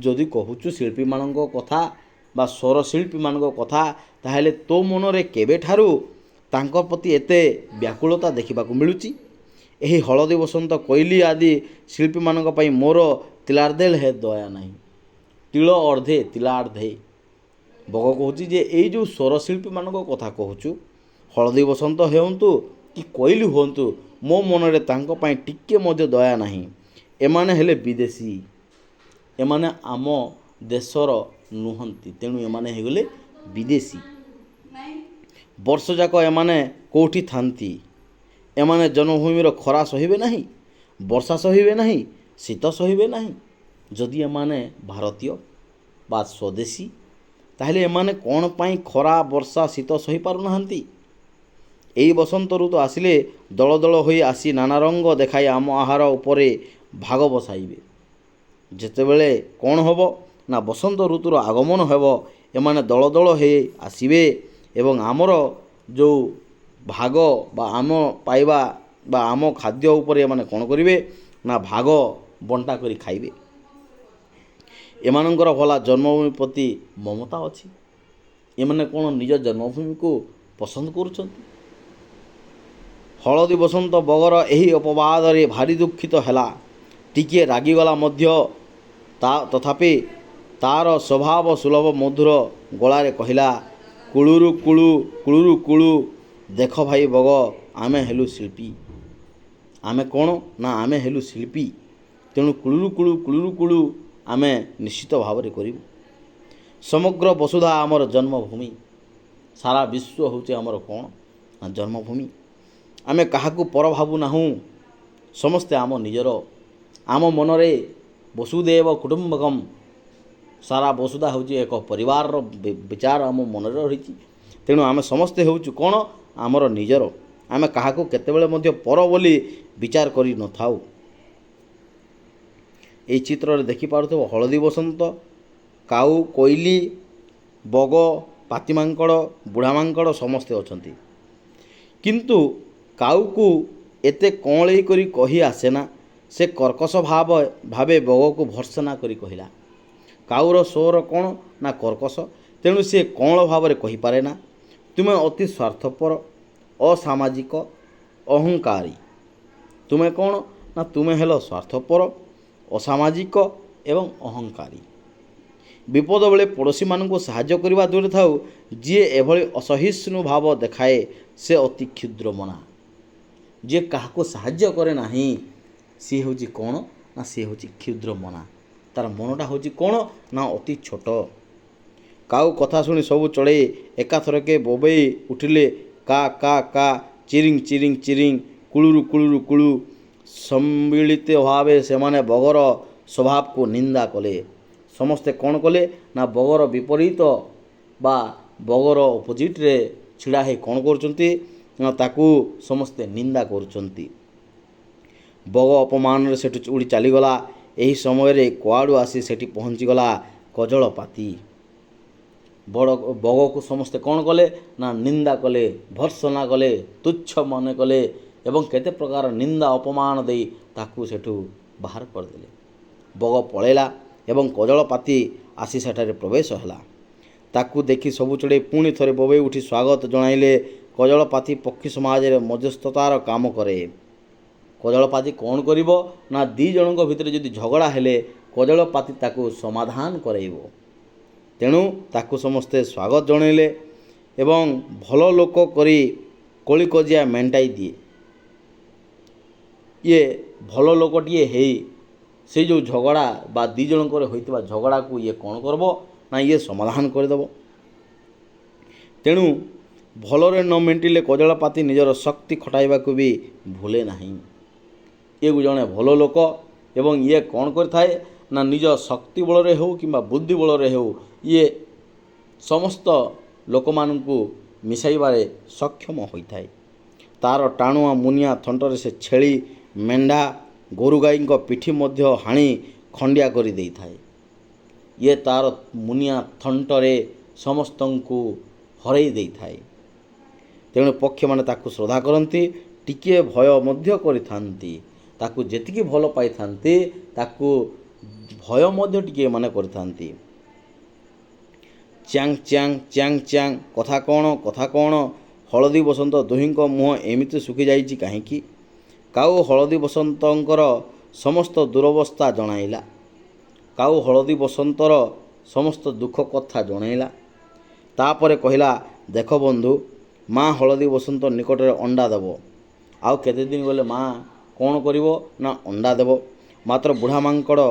ଯଦି କହୁଛୁ ଶିଳ୍ପୀମାନଙ୍କ କଥା ବା ସ୍ୱରଶିଳ୍ପୀମାନଙ୍କ କଥା, ତାହେଲେ ତୋ ମନରେ କେବେଠାରୁ ତାଙ୍କ ପ୍ରତି ଏତେ ବ୍ୟାକୁଳତା ଦେଖିବାକୁ ମିଳୁଛି? ଏହି ହଳଦୀ ବସନ୍ତ କୋଇଲି ଆଦି ଶିଳ୍ପୀମାନଙ୍କ ପାଇଁ ମୋର ତିଳାର୍ଦ୍ଧେ ହେ ଦୟା ନାହିଁ। ତିଳ ଅର୍ଦ୍ଧେ ତିଲା ଅର୍ଦ୍ଧେ। ବଗ କହୁଛି ଯେ ଏଇ ଯେଉଁ ସ୍ୱରଶିଳ୍ପୀମାନଙ୍କ କଥା କହୁଛୁ, ହଳଦୀ ବସନ୍ତ ହୁଅନ୍ତୁ କି କୋଇଲି ହୁଅନ୍ତୁ, ମୋ ମନରେ ତାଙ୍କ ପାଇଁ ଟିକେ ମଧ୍ୟ ଦୟା ନାହିଁ। ଏମାନେ ହେଲେ ବିଦେଶୀ, ଏମାନେ ଆମ ଦେଶର ନୁହନ୍ତି, ତେଣୁ ଏମାନେ ହୋଇଗଲେ ବିଦେଶୀ। ବର୍ଷଯାକ ଏମାନେ କେଉଁଠି ଥାନ୍ତି? ଏମାନେ ଜନ୍ମଭୂମିର ଖରା ସହିବେ ନାହିଁ, ବର୍ଷା ସହିବେ ନାହିଁ, ଶୀତ ସହିବେ ନାହିଁ। ଯଦି ଏମାନେ ଭାରତୀୟ ବା ସ୍ୱଦେଶୀ, ତାହେଲେ ଏମାନେ କ'ଣ ପାଇଁ ଖରା ବର୍ଷା ଶୀତ ସହିପାରୁନାହାନ୍ତି? ଏଇ ବସନ୍ତ ଋତୁ ଆସିଲେ ଦଳ ଦଳ ହୋଇ ଆସି ନାନା ରଙ୍ଗ ଦେଖାଇ ଆମ ଆହାର ଉପରେ ଭାଗ ବସାଇବେ। ଯେତେବେଳେ କ'ଣ ହେବ ନା ବସନ୍ତ ଋତୁର ଆଗମନ ହେବ, ଏମାନେ ଦଳ ଦଳ ହୋଇ ଆସିବେ ଏବଂ ଆମର ଯେଉଁ ଭାଗ ବା ଆମ ପାଇବା ବା ଆମ ଖାଦ୍ୟ ଉପରେ ଏମାନେ କ'ଣ କରିବେ ନା ଭାଗ ବଣ୍ଟା କରି ଖାଇବେ। ଏମାନଙ୍କର ଭଲା ଜନ୍ମଭୂମି ପ୍ରତି ମମତା ଅଛି? ଏମାନେ କ'ଣ ନିଜ ଜନ୍ମଭୂମିକୁ ପସନ୍ଦ କରୁଛନ୍ତି? ହଳଦୀ ବସନ୍ତ ବଗର ଏହି ଅପବାଦରେ ଭାରି ଦୁଃଖିତ ହେଲା। ଟିକିଏ ରାଗିଗଲା ମଧ୍ୟ, ତଥାପି ତା'ର ସ୍ୱଭାବ ସୁଲଭ ମଧୁର ଗଳାରେ କହିଲା, କୁଳୁରୁ କୁଳୁ କୁଳୁରୁ କୁଳୁ। ଦେଖ ଭାଇ ବଗ, ଆମେ ହେଲୁ ଶିଳ୍ପୀ। ଆମେ କ'ଣ ନା ଆମେ ହେଲୁ ଶିଳ୍ପୀ, ତେଣୁ କୁଳୁରୁ କୁଳୁ କୁଳୁରୁ କୁଳୁ ଆମେ ନିଶ୍ଚିତ ଭାବରେ କରିବୁ। ସମଗ୍ର ବସୁଧା ଆମର ଜନ୍ମଭୂମି, ସାରା ବିଶ୍ୱ ହେଉଛି ଆମର କ'ଣ ନା ଜନ୍ମଭୂମି। ଆମେ କାହାକୁ ପର ଭାବୁ ନାହୁଁ, ସମସ୍ତେ ଆମ ନିଜର। ଆମ ମନରେ ବସୁଦେବ କୁଟୁମ୍ବକମ୍, ସାରା ବସୁଧା ହେଉଛି ଏକ ପରିବାରର ବିଚାର ଆମ ମନରେ ରହିଛି। ତେଣୁ ଆମେ ସମସ୍ତେ ହେଉଛୁ କ'ଣ ଆମର ନିଜର। ଆମେ କାହାକୁ କେତେବେଳେ ମଧ୍ୟ ପର ବୋଲି ବିଚାର କରିନଥାଉ। ଏହି ଚିତ୍ରରେ ଦେଖିପାରୁଥିବ ହଳଦୀ ବସନ୍ତ, କାଉ, କୋଇଲି, ବଗ, ପାତି ମାଙ୍କଡ଼, ବୁଢ଼ା ମାଙ୍କଡ଼ ସମସ୍ତେ ଅଛନ୍ତି। କିନ୍ତୁ କାଉକୁ ଏତେ କଅଁଳେଇ କରି କହି ଆସେନା। ସେ କର୍କଶ ଭାବେ ବଗକୁ ଭର୍ତ୍ସନା କରି କହିଲା। କାଉର ସ୍ୱର କ'ଣ ନା କର୍କଶ, ତେଣୁ ସେ କଅଁଳ ଭାବରେ କହିପାରେ ନା, ତୁମେ ଅତି ସ୍ୱାର୍ଥପର, ଅସାମାଜିକ, ଅହଙ୍କାରୀ। ତୁମେ କ'ଣ ନା ତୁମେ ହେଲ ସ୍ୱାର୍ଥପର, ଅସାମାଜିକ ଏବଂ ଅହଙ୍କାରୀ। ବିପଦ ବେଳେ ପଡ଼ୋଶୀମାନଙ୍କୁ ସାହାଯ୍ୟ କରିବା ଦୂରେ ଥାଉ, ଯିଏ ଏଭଳି ଅସହିଷ୍ଣୁ ଭାବ ଦେଖାଏ ସେ ଅତି କ୍ଷୁଦ୍ର ମନା। ଯିଏ କାହାକୁ ସାହାଯ୍ୟ କରେ ନାହିଁ ସିଏ ହେଉଛି କ'ଣ ନା ସିଏ ହେଉଛି କ୍ଷୁଦ୍ର ମନା। ତା'ର ମନଟା ହେଉଛି କ'ଣ ନା ଅତି ଛୋଟ। କାଉ କଥା ଶୁଣି ସବୁ ଚଢ଼େଇ ଏକାଥରକେ ବୋବେଇ ଉଠିଲେ। କା କା କା, ଚିରିଂ ଚିରିଂ ଚିରିଂ, କୁଳୁରୁ କୁଳୁରୁ କୁଳୁ। ସମ୍ମିଳିତ ଭାବେ ସେମାନେ ବଗର ସ୍ୱଭାବକୁ ନିନ୍ଦା କଲେ। ସମସ୍ତେ କ'ଣ କଲେ ନା ବଗର ବିପରୀତ ବା ବଗର ଅପୋଜିଟ୍ରେ ଛିଡ଼ା ହୋଇ କ'ଣ କରୁଛନ୍ତି ନା ତାକୁ ସମସ୍ତେ ନିନ୍ଦା କରୁଛନ୍ତି। ବଗ ଅପମାନରେ ସେଠୁ ଉଡ଼ି ଚାଲିଗଲା। ଏହି ସମୟରେ କୁଆଡ଼ୁ ଆସି ସେଠି ପହଞ୍ଚିଗଲା କଜଳପାତି। ବଗକୁ ସମସ୍ତେ କ'ଣ କଲେ ନା ନିନ୍ଦା କଲେ, ଭର୍ତ୍ସନା କଲେ, ତୁଚ୍ଛ ମନେ କଲେ ଏବଂ କେତେ ପ୍ରକାର ନିନ୍ଦା ଅପମାନ ଦେଇ ତାକୁ ସେଠୁ ବାହାର କରିଦେଲେ। ବଗ ପଳେଇଲା ଏବଂ କଜଳପାତି ଆସି ସେଠାରେ ପ୍ରବେଶ ହେଲା। ତାକୁ ଦେଖି ସବୁ ଚଢ଼େଇ ପୁଣି ଥରେ ବୋବେଇ ଉଠି ସ୍ୱାଗତ ଜଣାଇଲେ। କଜଳପାତି ପକ୍ଷୀ ସମାଜରେ ମଧ୍ୟସ୍ଥତାର କାମ କରେ। କଜଳପାତି କ'ଣ କରିବ ନା ଦୁଇ ଜଣଙ୍କ ଭିତରେ ଯଦି ଝଗଡ଼ା ହେଲେ କଜଳପାତି ତାକୁ ସମାଧାନ କରାଇବ। ତେଣୁ ତାକୁ ସମସ୍ତେ ସ୍ୱାଗତ ଜଣାଇଲେ ଏବଂ ଭଲ ଲୋକ କରି କଳିକଜିଆ ମେଣ୍ଟାଇ ଦିଏ। ଇଏ ଭଲ ଲୋକଟିଏ ହେଇ ସେଇ ଯେଉଁ ଝଗଡ଼ା ବା ଦୁଇ ଜଣଙ୍କର ହୋଇଥିବା ଝଗଡ଼ାକୁ ଇଏ କ'ଣ କରିବ ନା ଇଏ ସମାଧାନ କରିଦେବ। ତେଣୁ ଭଲରେ ନ ମେଣ୍ଟିଲେ କଜଳପାତି ନିଜର ଶକ୍ତି ଖଟାଇବାକୁ ବି ଭୁଲେ ନାହିଁ। ଇଏ ଜଣେ ଭଲ ଲୋକ ଏବଂ ଇଏ କ'ଣ କରିଥାଏ ନା ନିଜ ଶକ୍ତି ବଳରେ ହେଉ କିମ୍ବା ବୁଦ୍ଧି ବଳରେ ହେଉ ଇଏ ସମସ୍ତ ଲୋକମାନଙ୍କୁ ମିଶାଇବାରେ ସକ୍ଷମ ହୋଇଥାଏ। ତା'ର ଟାଣୁଆ ମୁନିଆ ଥଣ୍ଟରେ ସେ ଛେଳି, ମେଣ୍ଢା, ଗୋରୁ ଗାଈଙ୍କ ପିଠି ମଧ୍ୟ ହାଣି ଖଣ୍ଡିଆ କରି ଦେଇଥାଏ। ଇଏ ତା'ର ମୁନିଆ ଥଣ୍ଟରେ ସମସ୍ତଙ୍କୁ ହରେଇ ଦେଇଥାଏ। ତେଣୁ ପକ୍ଷୀମାନେ ତାକୁ ଶ୍ରଦ୍ଧା କରନ୍ତି, ଟିକିଏ ଭୟ ମଧ୍ୟ କରିଥାନ୍ତି। ତାକୁ ଯେତିକି ଭଲ ପାଇଥାନ୍ତି ତାକୁ ଭୟ ମଧ୍ୟ ଟିକିଏ ମାନେ କରିଥାନ୍ତି। ଚ୍ୟାଙ୍ଗ ଚ୍ୟାଙ୍ଗ ଚ୍ୟାଙ୍ଗ ଚ୍ୟାଙ୍ଗ, କଥା କ'ଣ କଥା କ'ଣ, ହଳଦୀ ବସନ୍ତ ଦୁହିଁଙ୍କ ମୁହଁ ଏମିତି ଶୁଖିଯାଇଛି କାହିଁକି? କାଉ ହଳଦୀ ବସନ୍ତଙ୍କର ସମସ୍ତ ଦୁରବସ୍ଥା ଜଣାଇଲା। କାଉ ହଳଦୀ ବସନ୍ତର ସମସ୍ତ ଦୁଃଖ କଥା ଜଣାଇଲା। ତାପରେ କହିଲା, ଦେଖ ବନ୍ଧୁ, ମା ହଳଦୀ ବସନ୍ତ ନିକଟରେ ଅଣ୍ଡା ଦେବ। ଆଉ କେତେଦିନ ଗଲେ ମା କ'ଣ କରିବ ନା ଅଣ୍ଡା ଦେବ। ମାତ୍ର ବୁଢ଼ା ମାଙ୍କଡ଼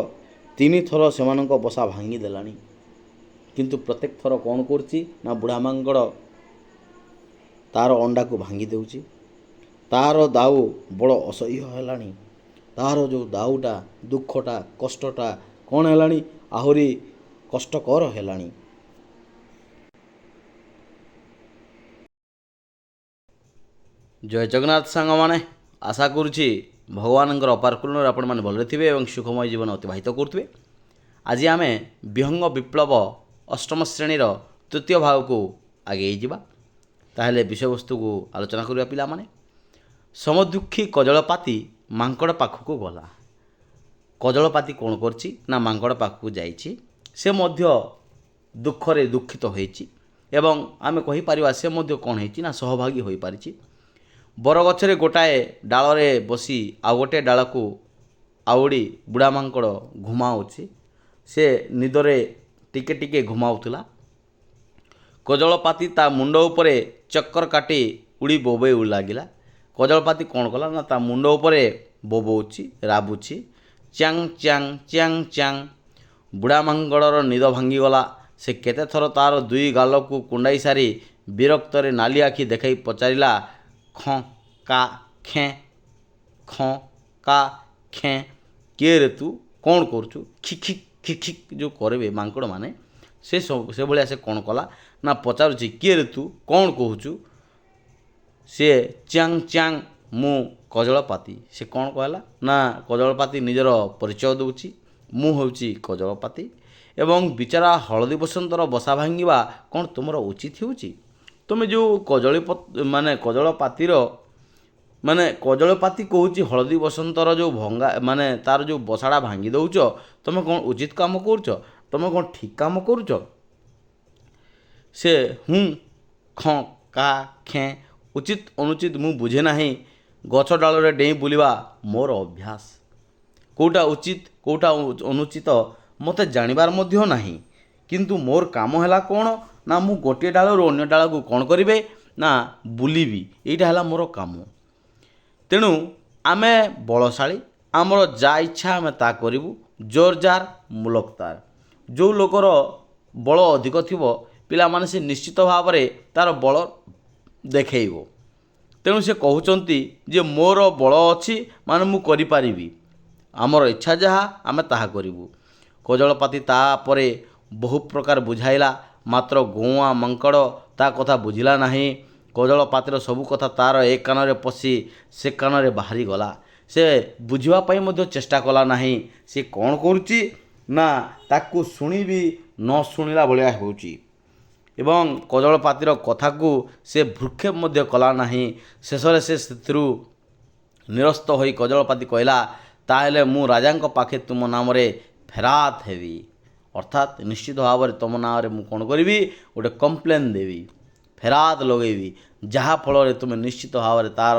3 ଥର ସେମାନଙ୍କ ବସା ଭାଙ୍ଗି ଦେଲାଣି। କିନ୍ତୁ ପ୍ରତ୍ୟେକ ଥର କ'ଣ କରୁଛି ନା ବୁଢ଼ା ମାଙ୍କଡ଼ ତା'ର ଅଣ୍ଡାକୁ ଭାଙ୍ଗି ଦେଉଛି। ତା'ର ଦାଉ ବଡ଼ ଅସହ୍ୟ ହେଲାଣି। ତା'ର ଯେଉଁ ଦାଉଟା, ଦୁଃଖଟା, କଷ୍ଟଟା କ'ଣ ହେଲାଣି ଆହୁରି କଷ୍ଟକର ହେଲାଣି। ଜୟ ଜଗନ୍ନାଥ ସାଙ୍ଗମାନେ, ଆଶା କରୁଛି ଭଗବାନଙ୍କର ଅପାର କୃପାରୁ ଆପଣମାନେ ଭଲରେ ଥିବେ ଏବଂ ସୁଖମୟ ଜୀବନ ଅତିବାହିତ କରୁଥିବେ। ଆଜି ଆମେ ବିହଙ୍ଗ ବିପ୍ଳବ ଅଷ୍ଟମ ଶ୍ରେଣୀର ତୃତୀୟ ଭାଗକୁ ଆଗେଇ ଯିବା। ତାହେଲେ ବିଷୟବସ୍ତୁକୁ ଆଲୋଚନା କରିବା ପିଲାମାନେ। ସମଦୁଃଖୀ କଜଳପାତି ମାଙ୍କଡ଼ ପାଖକୁ ଗଲା। କଜଳପାତି କ'ଣ କରିଛି ନା ମାଙ୍କଡ଼ ପାଖକୁ ଯାଇଛି। ସେ ମଧ୍ୟ ଦୁଃଖରେ ଦୁଃଖିତ ହୋଇଛି ଏବଂ ଆମେ କହିପାରିବା ସେ ମଧ୍ୟ କ'ଣ ହେଇଛି ନା ସହଭାଗୀ ହୋଇପାରିଛି। ବରଗଛରେ ଗୋଟାଏ ଡାଳରେ ବସି ଆଉ ଗୋଟିଏ ଡାଳକୁ ଆଉଡ଼ି ବୁଢ଼ା ମାଙ୍କଡ଼ ଘୁମାଉଛି। ସେ ନିଦରେ ଟିକେ ଟିକେ ଘୁମାଉଥିଲା। କଜଳପାତି ତା ମୁଣ୍ଡ ଉପରେ ଚକ୍କର କାଟି ଉଡ଼ି ବୋବେଇ ଲାଗିଲା। କଜଳପାତି କ'ଣ କଲା ନା ତା ମୁଣ୍ଡ ଉପରେ ବୋବଉଛି, ରାବୁଛି। Chang Chang Chang Chang. ବୁଢ଼ା ମାଙ୍କଡ଼ର ନିଦ ଭାଙ୍ଗିଗଲା। ସେ କେତେଥର ତା'ର 2 ଗାଲକୁ କୁଣ୍ଡାଇ ସାରି ବିରକ୍ତରେ ନାଲି ଆଖି ଦେଖାଇ ପଚାରିଲା, ଖଁ କା ଖେଁ, ଖଁ କା ଖେଁ, କିଏ ରେ ତୁ କ'ଣ କରୁଛୁ? ଖିକ୍ ଖିକ୍ ଯେଉଁ କରିବେ ମାଙ୍କଡ଼ମାନେ ସେଭଳିଆ ସେ କ'ଣ କଲା ନା ପଚାରୁଛି, କିଏ ରେ ତୁ କ'ଣ କହୁଛୁ? ସିଏ ଚ୍ୟାଙ୍ଗ ଚ୍ୟାଙ୍ଗ ମୁଁ କଜଳପାତି। ସେ କ'ଣ କହିଲା ନା କଜଳପାତି ନିଜର ପରିଚୟ ଦେଉଛି, ମୁଁ ହେଉଛି କଜଳପାତି। ଏବଂ ବିଚରା ହଳଦୀ ବସନ୍ତର ବସା ଭାଙ୍ଗିବା କ'ଣ ତୁମର ଉଚିତ ହେଉଛି? ତୁମେ ଯେଉଁ କଜଳପାତିର କଜଳପାତି କହୁଛି ହଳଦୀ ବସନ୍ତର ଯେଉଁ ଭଙ୍ଗା ତାର ଯେଉଁ ବସାଟା ଭାଙ୍ଗି ଦେଉଛ, ତୁମେ କ'ଣ ଉଚିତ କାମ କରୁଛ? ତୁମେ କ'ଣ ଠିକ୍ କାମ କରୁଛ? ସେ ଖଁ କା ଖେଁ ଉଚିତ ଅନୁଚିତ ମୁଁ ବୁଝେ ନାହିଁ। ଗଛ ଡାଳରେ ଡେଇଁ ବୁଲିବା ମୋର ଅଭ୍ୟାସ। କେଉଁଟା ଉଚିତ କେଉଁଟା ଅନୁଚିତ ମୋତେ ଜାଣିବାର ମଧ୍ୟ ନାହିଁ। କିନ୍ତୁ ମୋର କାମ ହେଲା କ'ଣ ନା ମୁଁ ଗୋଟିଏ ଡାଳରୁ ଅନ୍ୟ ଡାଳକୁ କ'ଣ କରିବେ ନା ବୁଲିବି। ଏଇଟା ହେଲା ମୋର କାମ। ତେଣୁ ଆମେ ବଳଶାଳୀ, ଆମର ଯାହା ଇଚ୍ଛା ଆମେ ତା କରିବୁ। ଜୋର ଜାର ମୁଲକ ତାର। ଯେଉଁ ଲୋକର ବଳ ଅଧିକ ଥିବ ପିଲାମାନେ ସେ ନିଶ୍ଚିତ ଭାବରେ ତା'ର ବଳ ଦେଖେଇବ। ତେଣୁ ସେ କହୁଛନ୍ତି ଯେ ମୋର ବଳ ଅଛି ମୁଁ କରିପାରିବି, ଆମର ଇଚ୍ଛା ଯାହା ଆମେ ତାହା କରିବୁ। କଜଳପାତି ତାପରେ ବହୁ ପ୍ରକାର ବୁଝାଇଲା, ମାତ୍ର ଗଉଆ ମାଙ୍କଡ଼ ତା କଥା ବୁଝିଲା ନାହିଁ। କଜଳପାତିର ସବୁ କଥା ତାର ଏ କାନରେ ପଶି ସେ କାନରେ ବାହାରିଗଲା। ସେ ବୁଝିବା ପାଇଁ ମଧ୍ୟ ଚେଷ୍ଟା କଲା ନାହିଁ। ସେ କ'ଣ କରୁଛି ନା ତାକୁ ଶୁଣିବି ନ ଶୁଣିଲା ଭଳିଆ ହେଉଛି ଏବଂ କଜଳପାତିର କଥାକୁ ସେ ଭ୍ରୂକ୍ଷେପ ମଧ୍ୟ କଲା ନାହିଁ। ଶେଷରେ ସେ ସେଥିରୁ ନିରସ୍ତ ହୋଇ କଜଳପାତି କହିଲା, ତାହେଲେ ମୁଁ ରାଜାଙ୍କ ପାଖେ ତୁମ ନାମରେ ଫେରାତ ହେବି। ଅର୍ଥାତ୍ ନିଶ୍ଚିତ ଭାବରେ ତୁମ ନାଁରେ ମୁଁ କ'ଣ କରିବି, ଗୋଟେ କମ୍ପ୍ଲେନ୍ ଦେବି, ଫେରାତ ଲଗେଇବି, ଯାହାଫଳରେ ତୁମେ ନିଶ୍ଚିତ ଭାବରେ ତା'ର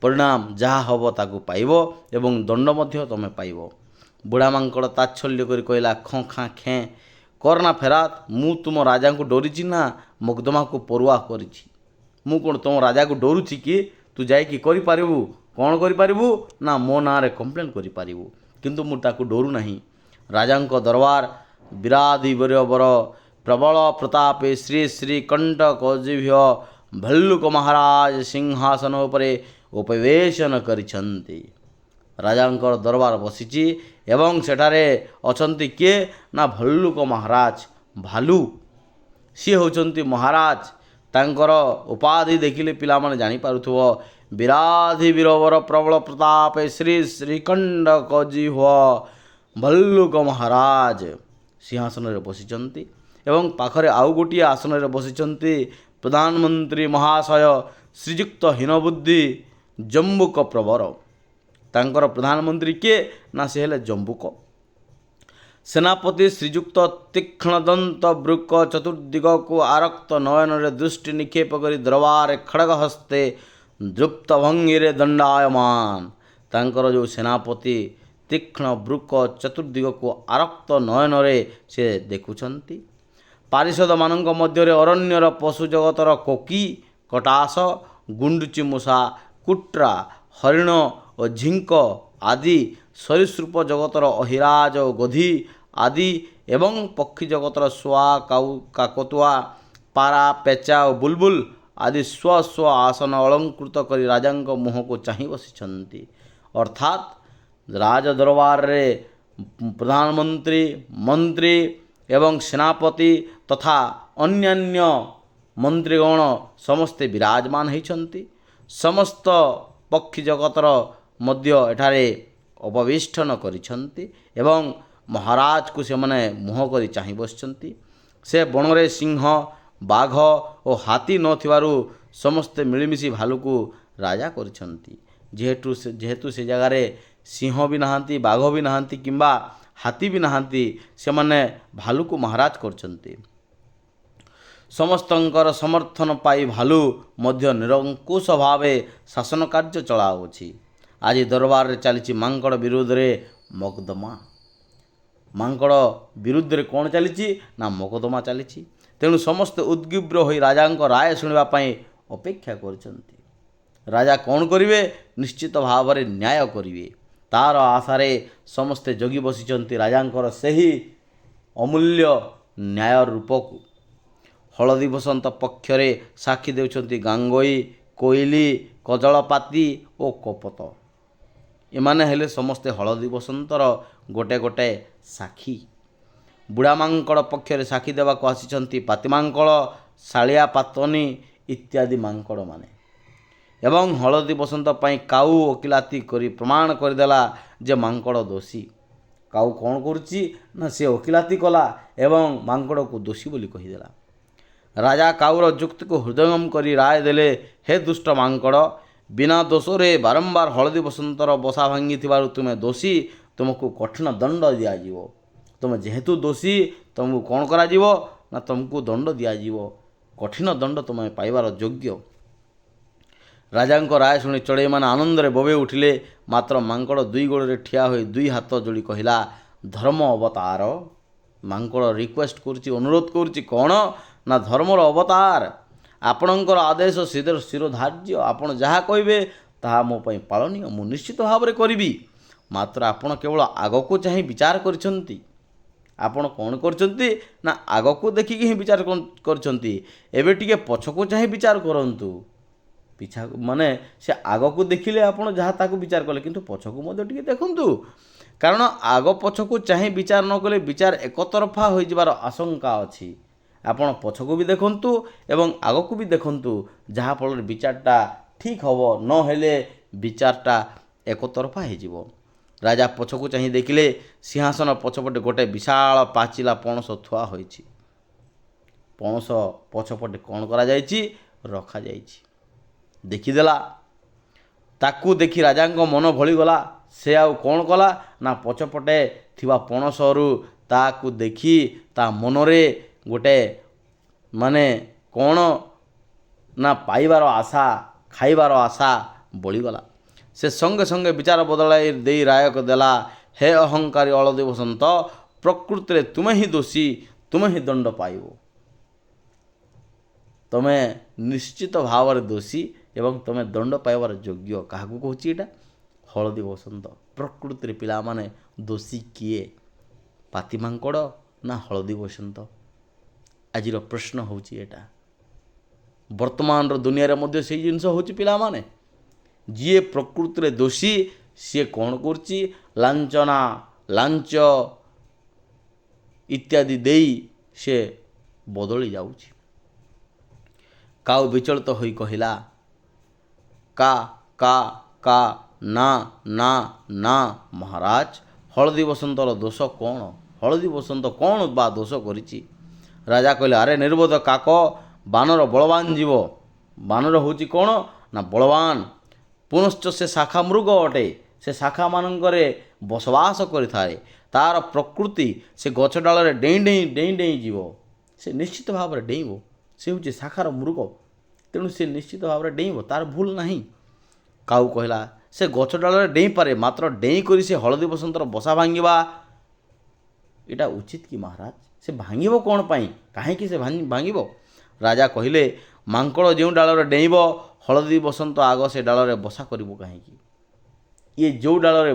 ପରିଣାମ ଯାହା ହେବ ତାକୁ ପାଇବ ଏବଂ ଦଣ୍ଡ ମଧ୍ୟ ତୁମେ ପାଇବ। ବୁଢ଼ା ମାଙ୍କଡ଼ ତାଚ୍ଛଲ୍ୟ କରି କହିଲା, ଖଁ ଖାଁ ଖେଁ କରନା ଫେରାତ। ମୁଁ ତୁମ ରାଜାଙ୍କୁ ଡରିଛି ନା ମକଦ୍ଦମାକୁ ପରୁଆ କରିଛି? ମୁଁ କ'ଣ ତୁମ ରାଜାକୁ ଡରୁଛି କି? ତୁ ଯାଇକି କରିପାରିବୁ କ'ଣ କରିପାରିବୁ ନା ମୋ ନାଁରେ କମ୍ପ୍ଲେନ୍ କରିପାରିବୁ। କିନ୍ତୁ ମୁଁ ତାକୁ ଡରୁ ନାହିଁ। ରାଜାଙ୍କ ଦରବାର ବୀରାଧିବୀରବର ପ୍ରବଳ ପ୍ରତାପେ ଶ୍ରୀ ଶ୍ରୀ କଣ୍ଟକଜିଭ୍ୟ ଭଲ୍ଲୁକ ମହାରାଜ ସିଂହାସନ ଉପରେ ଉପବେଶନ କରିଛନ୍ତି। ରାଜାଙ୍କର ଦରବାର ବସିଛି ଏବଂ ସେଠାରେ ଅଛନ୍ତି କିଏ ନା ଭଲ୍ଲୁକ ମହାରାଜ, ଭାଲୁ। ସିଏ ହେଉଛନ୍ତି ମହାରାଜ। ତାଙ୍କର ଉପାଧି ଦେଖିଲେ ପିଲାମାନେ ଜାଣିପାରୁଥିବ, ବୀରାଧିବୀରବର ପ୍ରବଳ ପ୍ରତାପେ ଶ୍ରୀ ଶ୍ରୀ କଣ୍ଟକଜିହ୍ୱ ଭଲ୍ଲୁକ ମହାରାଜ ସିଂହାସନରେ ବସିଛନ୍ତି ଏବଂ ପାଖରେ ଆଉ ଗୋଟିଏ ଆସନରେ ବସିଛନ୍ତି ପ୍ରଧାନମନ୍ତ୍ରୀ ମହାଶୟ ଶ୍ରୀଯୁକ୍ତ ହୀନବୁଦ୍ଧି ଜମ୍ବୁକ ପ୍ରବର। ତାଙ୍କର ପ୍ରଧାନମନ୍ତ୍ରୀ କିଏ ନା ସେ ହେଲେ ଜମ୍ବୁକ। ସେନାପତି ଶ୍ରୀଯୁକ୍ତ ତୀକ୍ଷ୍ଣଦନ୍ତ ବୃକ ଚତୁର୍ଦିଗକୁ ଆରକ୍ତ ନୟନରେ ଦୃଷ୍ଟି ନିକ୍ଷେପ କରି ଦରବାରରେ ଖଡ଼ଗ ହସ୍ତେ ଦୃପ୍ତ ଭଙ୍ଗୀରେ ଦଣ୍ଡାୟମାନ। ତାଙ୍କର ଯେଉଁ ସେନାପତି ତୀକ୍ଷ୍ଣ ବୃକ ଚତୁର୍ଦିଗକୁ ଆରକ୍ତ ନୟନରେ ସେ ଦେଖୁଛନ୍ତି। ପାରିଷଦମାନଙ୍କ ମଧ୍ୟରେ ଅରଣ୍ୟର ପଶୁ ଜଗତର କୋକି, କଟାସ, ଗୁଣ୍ଡୁଚି ମୂଷା, କୁଟ୍ରା, ହରିଣ ଓ ଝିଙ୍କ ଆଦି, ସରୀସୃପ ଜଗତର ଅହିରାଜ ଓ ଗୋଧି ଆଦି ଏବଂ ପକ୍ଷୀ ଜଗତର ଶୁଆ, କାକତୁଆ, ପାରା, ପେଚା ଓ ବୁଲବୁଲ ଆଦି ସ୍ୱ ସ୍ୱ ଆସନ ଅଳଙ୍କୃତ କରି ରାଜାଙ୍କ ମୁହଁକୁ ଚାହିଁ ବସିଛନ୍ତି। ଅର୍ଥାତ୍ ରାଜଦରବାରରେ ପ୍ରଧାନମନ୍ତ୍ରୀ, ମନ୍ତ୍ରୀ ଏବଂ ସେନାପତି ତଥା ଅନ୍ୟାନ୍ୟ ମନ୍ତ୍ରୀଗଣ ସମସ୍ତେ ବିରାଜମାନ ହୋଇଛନ୍ତି। ସମସ୍ତ ପକ୍ଷୀ ଜଗତର ମଧ୍ୟ ଏଠାରେ ଅବବେଷ୍ଟନ କରିଛନ୍ତି ଏବଂ ମହାରାଜକୁ ସେମାନେ ମୁହଁ କରି ଚାହିଁ ବସିଛନ୍ତି। ସେ ବଣରେ ସିଂହ, ବାଘ ଓ ହାତୀ ନଥିବାରୁ ସମସ୍ତେ ମିଳିମିଶି ଭାଲୁକୁ ରାଜା କରିଛନ୍ତି। ଯେହେତୁ ସେ ଜାଗାରେ ସିଂହ ବି ନାହାନ୍ତି, ବାଘ ବି ନାହାନ୍ତି କିମ୍ବା ହାତୀ ବି ନାହାନ୍ତି, ସେମାନେ ଭାଲୁକୁ ମହାରାଜ କରିଛନ୍ତି। ସମସ୍ତଙ୍କର ସମର୍ଥନ ପାଇ ଭାଲୁ ମଧ୍ୟ ନିରଙ୍କୁଶ ଭାବେ ଶାସନ କାର୍ଯ୍ୟ ଚଳାଉଛି। ଆଜି ଦରବାରରେ ଚାଲିଛି ମାଙ୍କଡ଼ ବିରୁଦ୍ଧରେ ମକଦ୍ଦମା। ମାଙ୍କଡ଼ ବିରୁଦ୍ଧରେ କ'ଣ ଚାଲିଛି ନା ମକଦ୍ଦମା ଚାଲିଛି। ତେଣୁ ସମସ୍ତେ ଉଦ୍ଗ୍ରୀବ ହୋଇ ରାଜାଙ୍କ ରାୟ ଶୁଣିବା ପାଇଁ ଅପେକ୍ଷା କରିଛନ୍ତି। ରାଜା କ'ଣ କରିବେ? ନିଶ୍ଚିତ ଭାବରେ ନ୍ୟାୟ କରିବେ। ତା'ର ଆଶାରେ ସମସ୍ତେ ଜଗି ବସିଛନ୍ତି ରାଜାଙ୍କର ସେହି ଅମୂଲ୍ୟ ନ୍ୟାୟ ରୂପକୁ। ହଳଦୀ ବସନ୍ତ ପକ୍ଷରେ ସାକ୍ଷୀ ଦେଉଛନ୍ତି ଗାଙ୍ଗୋଇ, କୋଇଲି, କଜଳପାତି ଓ କପୋତ। ଏମାନେ ହେଲେ ସମସ୍ତେ ହଳଦୀ ବସନ୍ତର ଗୋଟେ ଗୋଟେ ସାକ୍ଷୀ। ବୁଢ଼ା ମାଙ୍କଡ଼ ପକ୍ଷରେ ସାକ୍ଷୀ ଦେବାକୁ ଆସିଛନ୍ତି ପାତିମାଙ୍କଡ଼, ଶାଳିଆ ପାତନି ଇତ୍ୟାଦି ମାଙ୍କଡ଼ମାନେ। ଏବଂ ହଳଦୀ ବସନ୍ତ ପାଇଁ କାଉ ଓକିଲାତି କରି ପ୍ରମାଣ କରିଦେଲା ଯେ ମାଙ୍କଡ଼ ଦୋଷୀ। କାଉ କ'ଣ କରୁଛି ନା ସେ ଓକିଲାତି କଲା ଏବଂ ମାଙ୍କଡ଼କୁ ଦୋଷୀ ବୋଲି କହିଦେଲା। ରାଜା କାଉର ଯୁକ୍ତିକୁ ହୃଦୟଙ୍ଗମ କରି ରାୟ ଦେଲେ, ହେ ଦୁଷ୍ଟ ମାଙ୍କଡ଼, ବିନା ଦୋଷରେ ବାରମ୍ବାର ହଳଦୀ ବସନ୍ତର ବସା ଭାଙ୍ଗିଥିବାରୁ ତୁମେ ଦୋଷୀ, ତୁମକୁ କଠିନ ଦଣ୍ଡ ଦିଆଯିବ। ତୁମେ ଯେହେତୁ ଦୋଷୀ, ତୁମକୁ କ'ଣ କରାଯିବ ନା ତୁମକୁ ଦଣ୍ଡ ଦିଆଯିବ, କଠିନ ଦଣ୍ଡ ତୁମେ ପାଇବାର ଯୋଗ୍ୟ। ରାଜାଙ୍କ ରାୟ ଶୁଣି ଚଢ଼େଇମାନେ ଆନନ୍ଦରେ ବୋବେଇ ଉଠିଲେ। ମାତ୍ର ମାଙ୍କଡ଼ ଦୁଇ ଗୋଡ଼ରେ ଠିଆ ହୋଇ ଦୁଇ ହାତ ଯୋଡ଼ି କହିଲା, ଧର୍ମ ଅବତାର। ମାଙ୍କଡ଼ ରିକ୍ୱେଷ୍ଟ କରୁଛି, ଅନୁରୋଧ କରୁଛି କ'ଣ ନା ଧର୍ମର ଅବତାର, ଆପଣଙ୍କର ଆଦେଶ ଶିରୋଧାର୍ଯ୍ୟ। ଆପଣ ଯାହା କହିବେ ତାହା ମୋ ପାଇଁ ପାଳନୀୟ, ମୁଁ ନିଶ୍ଚିତ ଭାବରେ କରିବି। ମାତ୍ର ଆପଣ କେବଳ ଆଗକୁ ଚାହିଁ ବିଚାର କରିଛନ୍ତି। ଆପଣ କ'ଣ କରିଛନ୍ତି ନା ଆଗକୁ ଦେଖିକି ହିଁ ବିଚାର କରିଛନ୍ତି। ଏବେ ଟିକେ ପଛକୁ ଚାହିଁ ବିଚାର କରନ୍ତୁ। ମାନେ ସେ ଆଗକୁ ଦେଖିଲେ ଆପଣ ଯାହା ତାକୁ ବିଚାର କଲେ, କିନ୍ତୁ ପଛକୁ ମଧ୍ୟ ଟିକେ ଦେଖନ୍ତୁ। କାରଣ ଆଗ ପଛକୁ ଚାହିଁ ବିଚାର ନ କଲେ ବିଚାର ଏକତରଫା ହୋଇଯିବାର ଆଶଙ୍କା ଅଛି। ଆପଣ ପଛକୁ ବି ଦେଖନ୍ତୁ ଏବଂ ଆଗକୁ ବି ଦେଖନ୍ତୁ, ଯାହାଫଳରେ ବିଚାରଟା ଠିକ୍ ହେବ, ନହେଲେ ବିଚାରଟା ଏକତରଫା ହୋଇଯିବ। ରାଜା ପଛକୁ ଚାହିଁ ଦେଖିଲେ, ସିଂହାସନ ପଛପଟେ ଗୋଟିଏ ବିଶାଳ ପାଚିଲା ପଣସ ଥୁଆ ହୋଇଛି। ପଣସ ପଛପଟେ କ'ଣ କରାଯାଇଛି, ରଖାଯାଇଛି। ଦେଖିଦେଲା। ତାକୁ ଦେଖି ରାଜାଙ୍କ ମନ ଭଳିଗଲା। ସେ ଆଉ କ'ଣ କଲା ନା ପଛପଟେ ଥିବା ପଣସରୁ ତାକୁ ଦେଖି ତା ମନରେ ଗୋଟେ କ'ଣ ନା ପାଇବାର ଆଶା, ଖାଇବାର ଆଶା ବଳିଗଲା। ସେ ସଙ୍ଗେ ସଙ୍ଗେ ବିଚାର ବଦଳାଇ ଦେଇ ରାୟ ଦେଲା, ହେ ଅହଙ୍କାରୀ ହଳଦୀ ବସନ୍ତ, ପ୍ରକୃତିରେ ତୁମେ ହିଁ ଦୋଷୀ, ତୁମେ ହିଁ ଦଣ୍ଡ ପାଇବ। ତୁମେ ନିଶ୍ଚିତ ଭାବରେ ଦୋଷୀ ଏବଂ ତୁମେ ଦଣ୍ଡ ପାଇବାର ଯୋଗ୍ୟ। କାହାକୁ କହୁଛି ଏଇଟା? ହଳଦୀ ବସନ୍ତ। ପ୍ରକୃତିରେ ପିଲାମାନେ ଦୋଷୀ କିଏ? ପାତି ମାଙ୍କଡ଼ ନା ହଳଦୀ ବସନ୍ତ? ଆଜିର ପ୍ରଶ୍ନ ହେଉଛି ଏଇଟା। ବର୍ତ୍ତମାନର ଦୁନିଆରେ ମଧ୍ୟ ସେଇ ଜିନିଷ ହେଉଛି ପିଲାମାନେ। ଯିଏ ପ୍ରକୃତିରେ ଦୋଷୀ ସିଏ କ'ଣ କରୁଛି? ଲାଞ୍ଚ ଇତ୍ୟାଦି ଦେଇ ସେ ବଦଳି ଯାଉଛି। କାଉ ବିଚଳିତ ହୋଇ କହିଲା, କା କା କା ନା ନା ନା ମହାରାଜ, ହଳଦୀ ବସନ୍ତର ଦୋଷ କ'ଣ? ହଳଦୀ ବସନ୍ତ କ'ଣ ବା ଦୋଷ କରିଛି? ରାଜା କହିଲେ, ଆରେ ନିର୍ବୋଧ କାକ, ବାନର ବଳବାନ ଜୀବ। ବାନର ହେଉଛି କ'ଣ ନା ବଳବାନ। ପୁନଶ୍ଚ ସେ ଶାଖା ମୃଗ ଅଟେ। ସେ ଶାଖାମାନଙ୍କରେ ବସବାସ କରିଥାଏ। ତା'ର ପ୍ରକୃତି ସେ ଗଛ ଡାଳରେ ଡେଇଁ ଯିବ। ସେ ନିଶ୍ଚିତ ଭାବରେ ଡେଇଁବ। ସେ ହେଉଛି ଶାଖାର ମୃଗ, ତେଣୁ ସେ ନିଶ୍ଚିତ ଭାବରେ ଡେଇଁବ, ତା'ର ଭୁଲ ନାହିଁ। କାଉ କହିଲା, ସେ ଗଛ ଡାଳରେ ଡେଇଁପାରେ, ମାତ୍ର ଡେଇଁ କରି ସେ ହଳଦୀ ବସନ୍ତର ବସା ଭାଙ୍ଗିବା ଏଇଟା ଉଚିତ କି ମହାରାଜ? ସେ ଭାଙ୍ଗିବ କ'ଣ ପାଇଁ? କାହିଁକି ସେ ଭାଙ୍ଗିବ? ରାଜା କହିଲେ, ମାଙ୍କଡ଼ ଯେଉଁ ଡାଳରେ ଡେଇଁବ, ହଳଦୀ ବସନ୍ତ ଆଗ ସେ ଡାଳରେ ବସା କରିବ କାହିଁକି? ଇଏ ଯେଉଁ ଡାଳରେ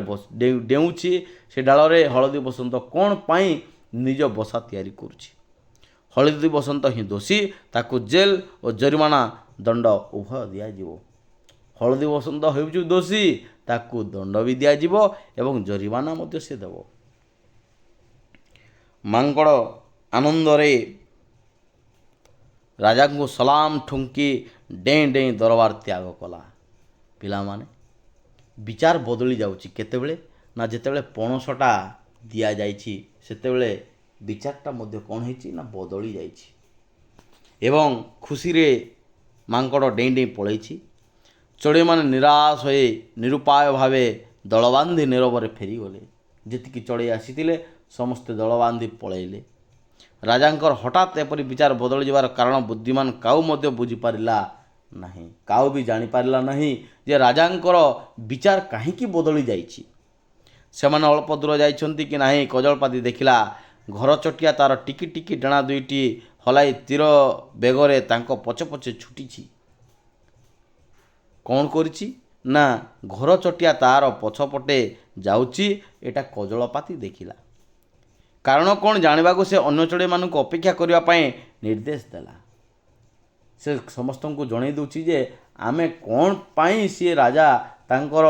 ଡେଉଁଛି ସେ ଡାଳରେ ହଳଦୀ ବସନ୍ତ କ'ଣ ପାଇଁ ନିଜ ବସା ତିଆରି କରୁଛି? ହଳଦୀ ବସନ୍ତ ହିଁ ଦୋଷୀ। ତାକୁ ଜେଲ ଓ ଜରିମାନା ଦଣ୍ଡ ଉଭୟ ଦିଆଯିବ। ହଳଦୀ ବସନ୍ତ ହେଉଛି ଦୋଷୀ, ତାକୁ ଦଣ୍ଡ ବି ଦିଆଯିବ ଏବଂ ଜରିମାନା ମଧ୍ୟ ସେ ଦେବ। ମାଙ୍କଡ଼ ଆନନ୍ଦରେ ରାଜାଙ୍କୁ ସଲାମ ଠୁଙ୍କି ଡେଇଁ ଦରବାର ତ୍ୟାଗ କଲା। ପିଲାମାନେ, ବିଚାର ବଦଳି ଯାଉଛି କେତେବେଳେ ନା ଯେତେବେଳେ ପଣସଟା ଦିଆଯାଇଛି ସେତେବେଳେ ବିଚାରଟା ମଧ୍ୟ କ'ଣ ହେଇଛି ନା ବଦଳି ଯାଇଛି ଏବଂ ଖୁସିରେ ମାଙ୍କଡ଼ ଡେଇଁ ପଳେଇଛି। ଚଢ଼େଇମାନେ ନିରାଶ ହୋଇ ନିରୁପାୟ ଭାବେ ଦଳ ବାନ୍ଧି ନୀରବରେ ଫେରିଗଲେ। ଯେତିକି ଚଢ଼େଇ ଆସିଥିଲେ ସମସ୍ତେ ଦଳ ବାନ୍ଧି ପଳେଇଲେ। ରାଜାଙ୍କର ହଠାତ୍ ଏପରି ବିଚାର ବଦଳି ଯିବାର କାରଣ ବୁଦ୍ଧିମାନ କାଉ ମଧ୍ୟ ବୁଝିପାରିଲା ନାହିଁ। କାଉ ବି ଜାଣିପାରିଲା ନାହିଁ ଯେ ରାଜାଙ୍କର ବିଚାର କାହିଁକି ବଦଳି ଯାଇଛି। ସେମାନେ ଅଳ୍ପ ଦୂର ଯାଇଛନ୍ତି କି ନାହିଁ, କଜଳପାତି ଦେଖିଲା ଘର ଚଟିଆ ତା'ର ଟିକି ଟିକି ଡେଣା ଦୁଇଟି ହଲାଇ ତୀର ବେଗରେ ତାଙ୍କ ପଛେ ଛୁଟିଛି। କ'ଣ କରିଛି ନା ଘର ଚଟିଆ ତା'ର ପଛପଟେ ଯାଉଛି, ଏଇଟା କଜଳପାତି ଦେଖିଲା। କାରଣ କ'ଣ ଜାଣିବାକୁ ସେ ଅନ୍ୟ ଚଢ଼େଇମାନଙ୍କୁ ଅପେକ୍ଷା କରିବା ପାଇଁ ନିର୍ଦ୍ଦେଶ ଦେଲା। ସେ ସମସ୍ତଙ୍କୁ ଜଣାଇ ଦେଉଛି ଯେ ଆମେ କ'ଣ ପାଇଁ ସିଏ ରାଜା ତାଙ୍କର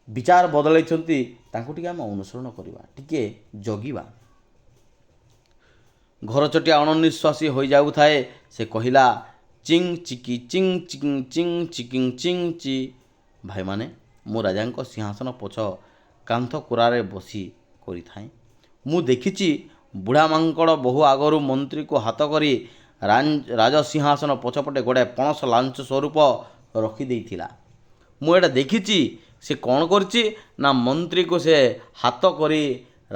ବିଚାର ବଦଳାଇଛନ୍ତି, ତାଙ୍କୁ ଟିକେ ଆମେ ଅନୁସରଣ କରିବା, ଟିକେ ଜଗିବା। ଘର ଚଟିଆ ଅଣନିଶ୍ୱାସୀ ହୋଇଯାଉଥାଏ। ସେ କହିଲା, ଚିଂ ଚିକି ଚିଂ ଚିଂ ଚିଂ ଚିକିଂ ଚିଂ ଚି। ଭାଇମାନେ, ମୁଁ ରାଜାଙ୍କ ସିଂହାସନ ପଛ କାନ୍ଥ କୁରାରେ ବସି କରିଥାଏ। ମୁଁ ଦେଖିଛି ବୁଢ଼ା ମାଙ୍କଡ଼ ବହୁ ଆଗରୁ ମନ୍ତ୍ରୀକୁ ହାତ କରି ରାଜସିଂହାସନ ପଛପଟେ ଗୋଟାଏ ପଣସ ଲାଞ୍ଚ ସ୍ୱରୂପ ରଖିଦେଇଥିଲା। ମୁଁ ଏଇଟା ଦେଖିଛି ସେ କ'ଣ କରିଛି ନା ମନ୍ତ୍ରୀକୁ ସେ ହାତ କରି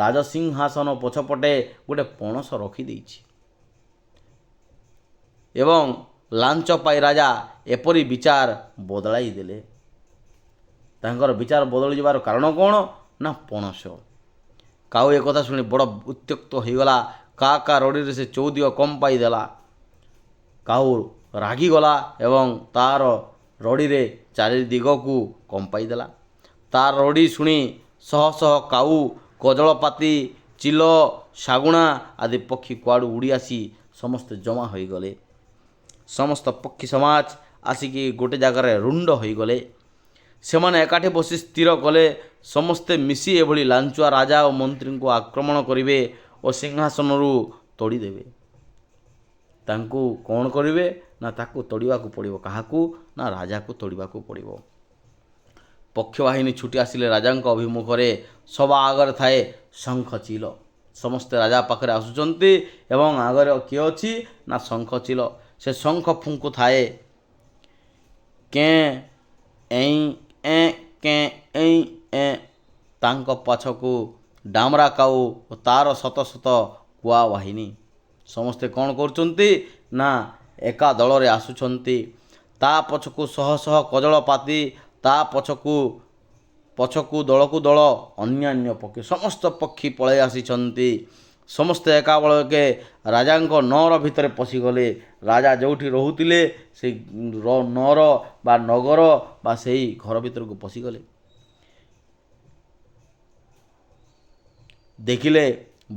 ରାଜସିଂହାସନ ପଛପଟେ ଗୋଟେ ପଣସ ରଖିଦେଇଛି। ଏବଂ ଲାଞ୍ଚ ପାଇ ରାଜା ଏପରି ବିଚାର ବଦଳାଇ ଦେଲେ। ତାଙ୍କର ବିଚାର ବଦଳି ଯିବାର କାରଣ କ'ଣ ନା ପଣସ। କାଉ ଏକଥା ଶୁଣି ବଡ଼ ଉତ୍ତ୍ୟକ୍ତ ହୋଇଗଲା। କା ରଡ଼ିରେ ସେ ଚୌଦିଗ କମ୍ ପାଇଦେଲା। କାଉ ରାଗିଗଲା ଏବଂ ତା'ର ରଡ଼ିରେ ଚାରିଦିଗକୁ କମ୍ପାଇଦେଲା। ତା'ର ରଡ଼ି ଶୁଣି ଶହ ଶହ କାଉ, କଜଳପାତି, ଚିଲ, ଶାଗୁଣା ଆଦି ପକ୍ଷୀ କୁଆଡ଼ୁ ଉଡ଼ି ଆସି ସମସ୍ତେ ଜମା ହୋଇଗଲେ। ସମସ୍ତ ପକ୍ଷୀ ସମାଜ ଆସିକି ଗୋଟେ ଜାଗାରେ ରୁଣ୍ଡ ହୋଇଗଲେ। ସେମାନେ ଏକାଠି ବସି ସ୍ଥିର କଲେ ସମସ୍ତେ ମିଶି ଏଭଳି ଲାଞ୍ଚୁଆ ରାଜା ଓ ମନ୍ତ୍ରୀଙ୍କୁ ଆକ୍ରମଣ କରିବେ ଓ ସିଂହାସନରୁ ତଡ଼ିଦେବେ। ତାଙ୍କୁ କ'ଣ କରିବେ ନା ତାକୁ ତଡ଼ିବାକୁ ପଡ଼ିବ। କାହାକୁ ନା ରାଜାକୁ ତଡ଼ିବାକୁ ପଡ଼ିବ। ପକ୍ଷବାହିନୀ ଛୁଟି ଆସିଲେ ରାଜାଙ୍କ ଅଭିମୁଖରେ। ସବା ଆଗରେ ଥାଏ ଶଙ୍ଖ ଚିଲ। ସମସ୍ତେ ରାଜା ପାଖରେ ଆସୁଛନ୍ତି ଏବଂ ଆଗରେ କିଏ ଅଛି ନା ଶଙ୍ଖ ଚିଲ। ସେ ଶଙ୍ଖ ଫୁଙ୍କୁଥାଏ। କେଁ ଏଇଁ ଏଁ କେଁ ଏଇଁ ଏଁ। ତାଙ୍କ ପଛକୁ ଡାମରା କାଉ ଓ ତା'ର ଶତ ଶତ କୁଆ ବାହିନୀ। ସମସ୍ତେ କ'ଣ କରୁଛନ୍ତି ନା ଏକା ଦଳରେ ଆସୁଛନ୍ତି। ତା ପଛକୁ ଶହ ଶହ କଜଳପାତି, ତା ପଛକୁ ଦଳକୁ ଦଳ ଅନ୍ୟାନ୍ୟ ପକ୍ଷୀ। ସମସ୍ତ ପକ୍ଷୀ ପଳାଇ ଆସିଛନ୍ତି। ସମସ୍ତେ ଏକାବେଳକେ ରାଜାଙ୍କ ନଅର ଭିତରେ ପଶିଗଲେ। ରାଜା ଯେଉଁଠି ରହୁଥିଲେ ସେଇ ନଅର ବା ନଗର ବା ସେଇ ଘର ଭିତରକୁ ପଶିଗଲେ। ଦେଖିଲେ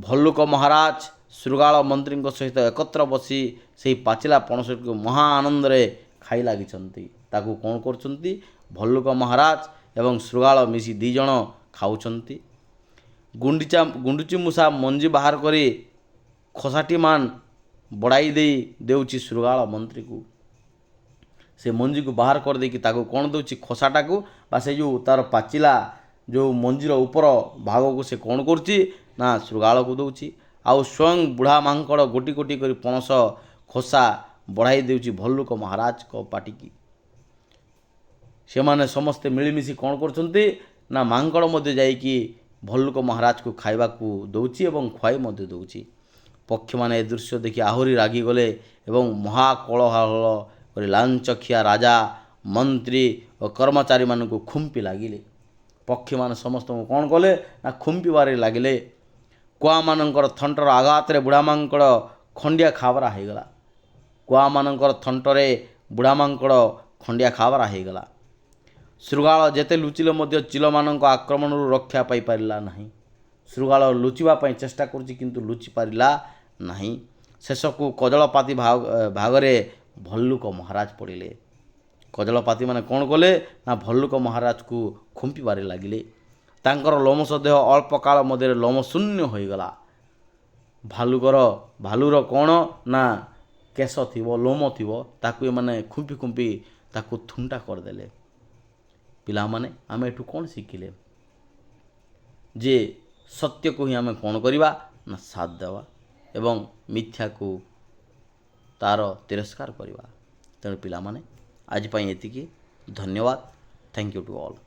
ଭଲ୍ଲୁକ ମହାରାଜ ଶୃଗାଳ ମନ୍ତ୍ରୀଙ୍କ ସହିତ ଏକତ୍ର ବସି ସେହି ପାଚିଲା ପଣସଟିକୁ ମହା ଆନନ୍ଦରେ ଖାଇ ଲାଗିଛନ୍ତି। ତାକୁ କ'ଣ କରୁଛନ୍ତି? ଭଲ୍ଲୁକ ମହାରାଜ ଏବଂ ଶୃଗାଳ ମିଶି ଦୁଇ ଜଣ ଖାଉଛନ୍ତି। ଗୁଣ୍ଡୁଚି ମୂଷା ମଞ୍ଜି ବାହାର କରି ଖୋସାଟିମାନ ବଢ଼ାଇ ଦେଉଛି ଶୃଗାଳ ମନ୍ତ୍ରୀକୁ। ସେ ମଞ୍ଜିକୁ ବାହାର କରିଦେଇକି ତାକୁ କ'ଣ ଦେଉଛି? ଖୋସାଟାକୁ ବା ସେ ଯେଉଁ ତା'ର ପାଚିଲା ଯେଉଁ ମଞ୍ଜିର ଉପର ଭାଗକୁ ସେ କ'ଣ କରୁଛି ନା ଶୃଗାଳକୁ ଦେଉଛି। ଆଉ ସ୍ୱୟଂ ବୁଢ଼ା ମାଙ୍କଡ଼ ଗୋଟି ଗୋଟି କରି ପଣସ ଖୋସା ବଢ଼ାଇ ଦେଉଛି ଭଲ୍ଲୁକ ମହାରାଜଙ୍କ ପାଟିକି। ସେମାନେ ସମସ୍ତେ ମିଳିମିଶି କ'ଣ କରୁଛନ୍ତି ନା ମାଙ୍କଡ଼ ମଧ୍ୟ ଯାଇକି ଭଲ୍ଲୁକ ମହାରାଜକୁ ଖାଇବାକୁ ଦେଉଛି ଏବଂ ଖୁଆଇ ମଧ୍ୟ ଦେଉଛି। ପକ୍ଷୀମାନେ ଏ ଦୃଶ୍ୟ ଦେଖି ଆହୁରି ରାଗିଗଲେ ଏବଂ ମହାକୋଳାହଳ କରି ଲାଞ୍ଚଖିଆ ରାଜା, ମନ୍ତ୍ରୀ ଓ କର୍ମଚାରୀମାନଙ୍କୁ ଖୁମ୍ପି ଲାଗିଲେ। ପକ୍ଷୀମାନେ ସମସ୍ତଙ୍କୁ କ'ଣ କଲେ ନା ଖୁମ୍ପିବାରେ ଲାଗିଲେ। କୁଆମାନଙ୍କର ଥଣ୍ଟର ଆଘାତରେ ବୁଢ଼ା ମାଙ୍କଡ଼ ଖଣ୍ଡିଆ ଖାବରା ହୋଇଗଲା। କୁଆମାନଙ୍କର ଥଣ୍ଟରେ ବୁଢ଼ା ମାଙ୍କଡ଼ ଖଣ୍ଡିଆ ଖାବରା ହୋଇଗଲା। ଶୃଗାଳ ଯେତେ ଲୁଚିଲେ ମଧ୍ୟ ଚିଲମାନଙ୍କ ଆକ୍ରମଣରୁ ରକ୍ଷା ପାଇପାରିଲା ନାହିଁ। ଶୃଗାଳ ଲୁଚିବା ପାଇଁ ଚେଷ୍ଟା କରୁଛି କିନ୍ତୁ ଲୁଚି ପାରିଲା ନାହିଁ। ଶେଷକୁ କଜଳପାତି ଭାଗରେ ଭଲ୍ଲୁକ ମହାରାଜ ପଡ଼ିଲେ। କଜଳପାତିମାନେ କ'ଣ କଲେ ନା ଭଲ୍ଲୁକ ମହାରାଜକୁ ଖୁମ୍ପିବାରେ ଲାଗିଲେ। ତାଙ୍କର ଲୋମଶ ଦେହ ଅଳ୍ପ କାଳ ମଧ୍ୟରେ ଲୋମଶୂନ୍ୟ ହୋଇଗଲା। ଭାଲୁର କ'ଣ ନା କେଶ ଥିବ, ଲୋମ ଥିବ, ତାକୁ ଏମାନେ ଖୁମ୍ପି ଖୁମ୍ପି ତାକୁ ଥୁଣ୍ଟା କରିଦେଲେ। ପିଲାମାନେ, ଆମେ ଏଠୁ କ'ଣ ଶିଖିଲେ? ଯେ ସତ୍ୟକୁ ହିଁ ଆମେ କ'ଣ କରିବା ନା ସାଥ ଦେବା ଏବଂ ମିଥ୍ୟାକୁ ତା'ର ତିରସ୍କାର କରିବା। ତେଣୁ ପିଲାମାନେ, ଆଜି ପାଇଁ ଏତିକି। ଧନ୍ୟବାଦ। Thank you to all.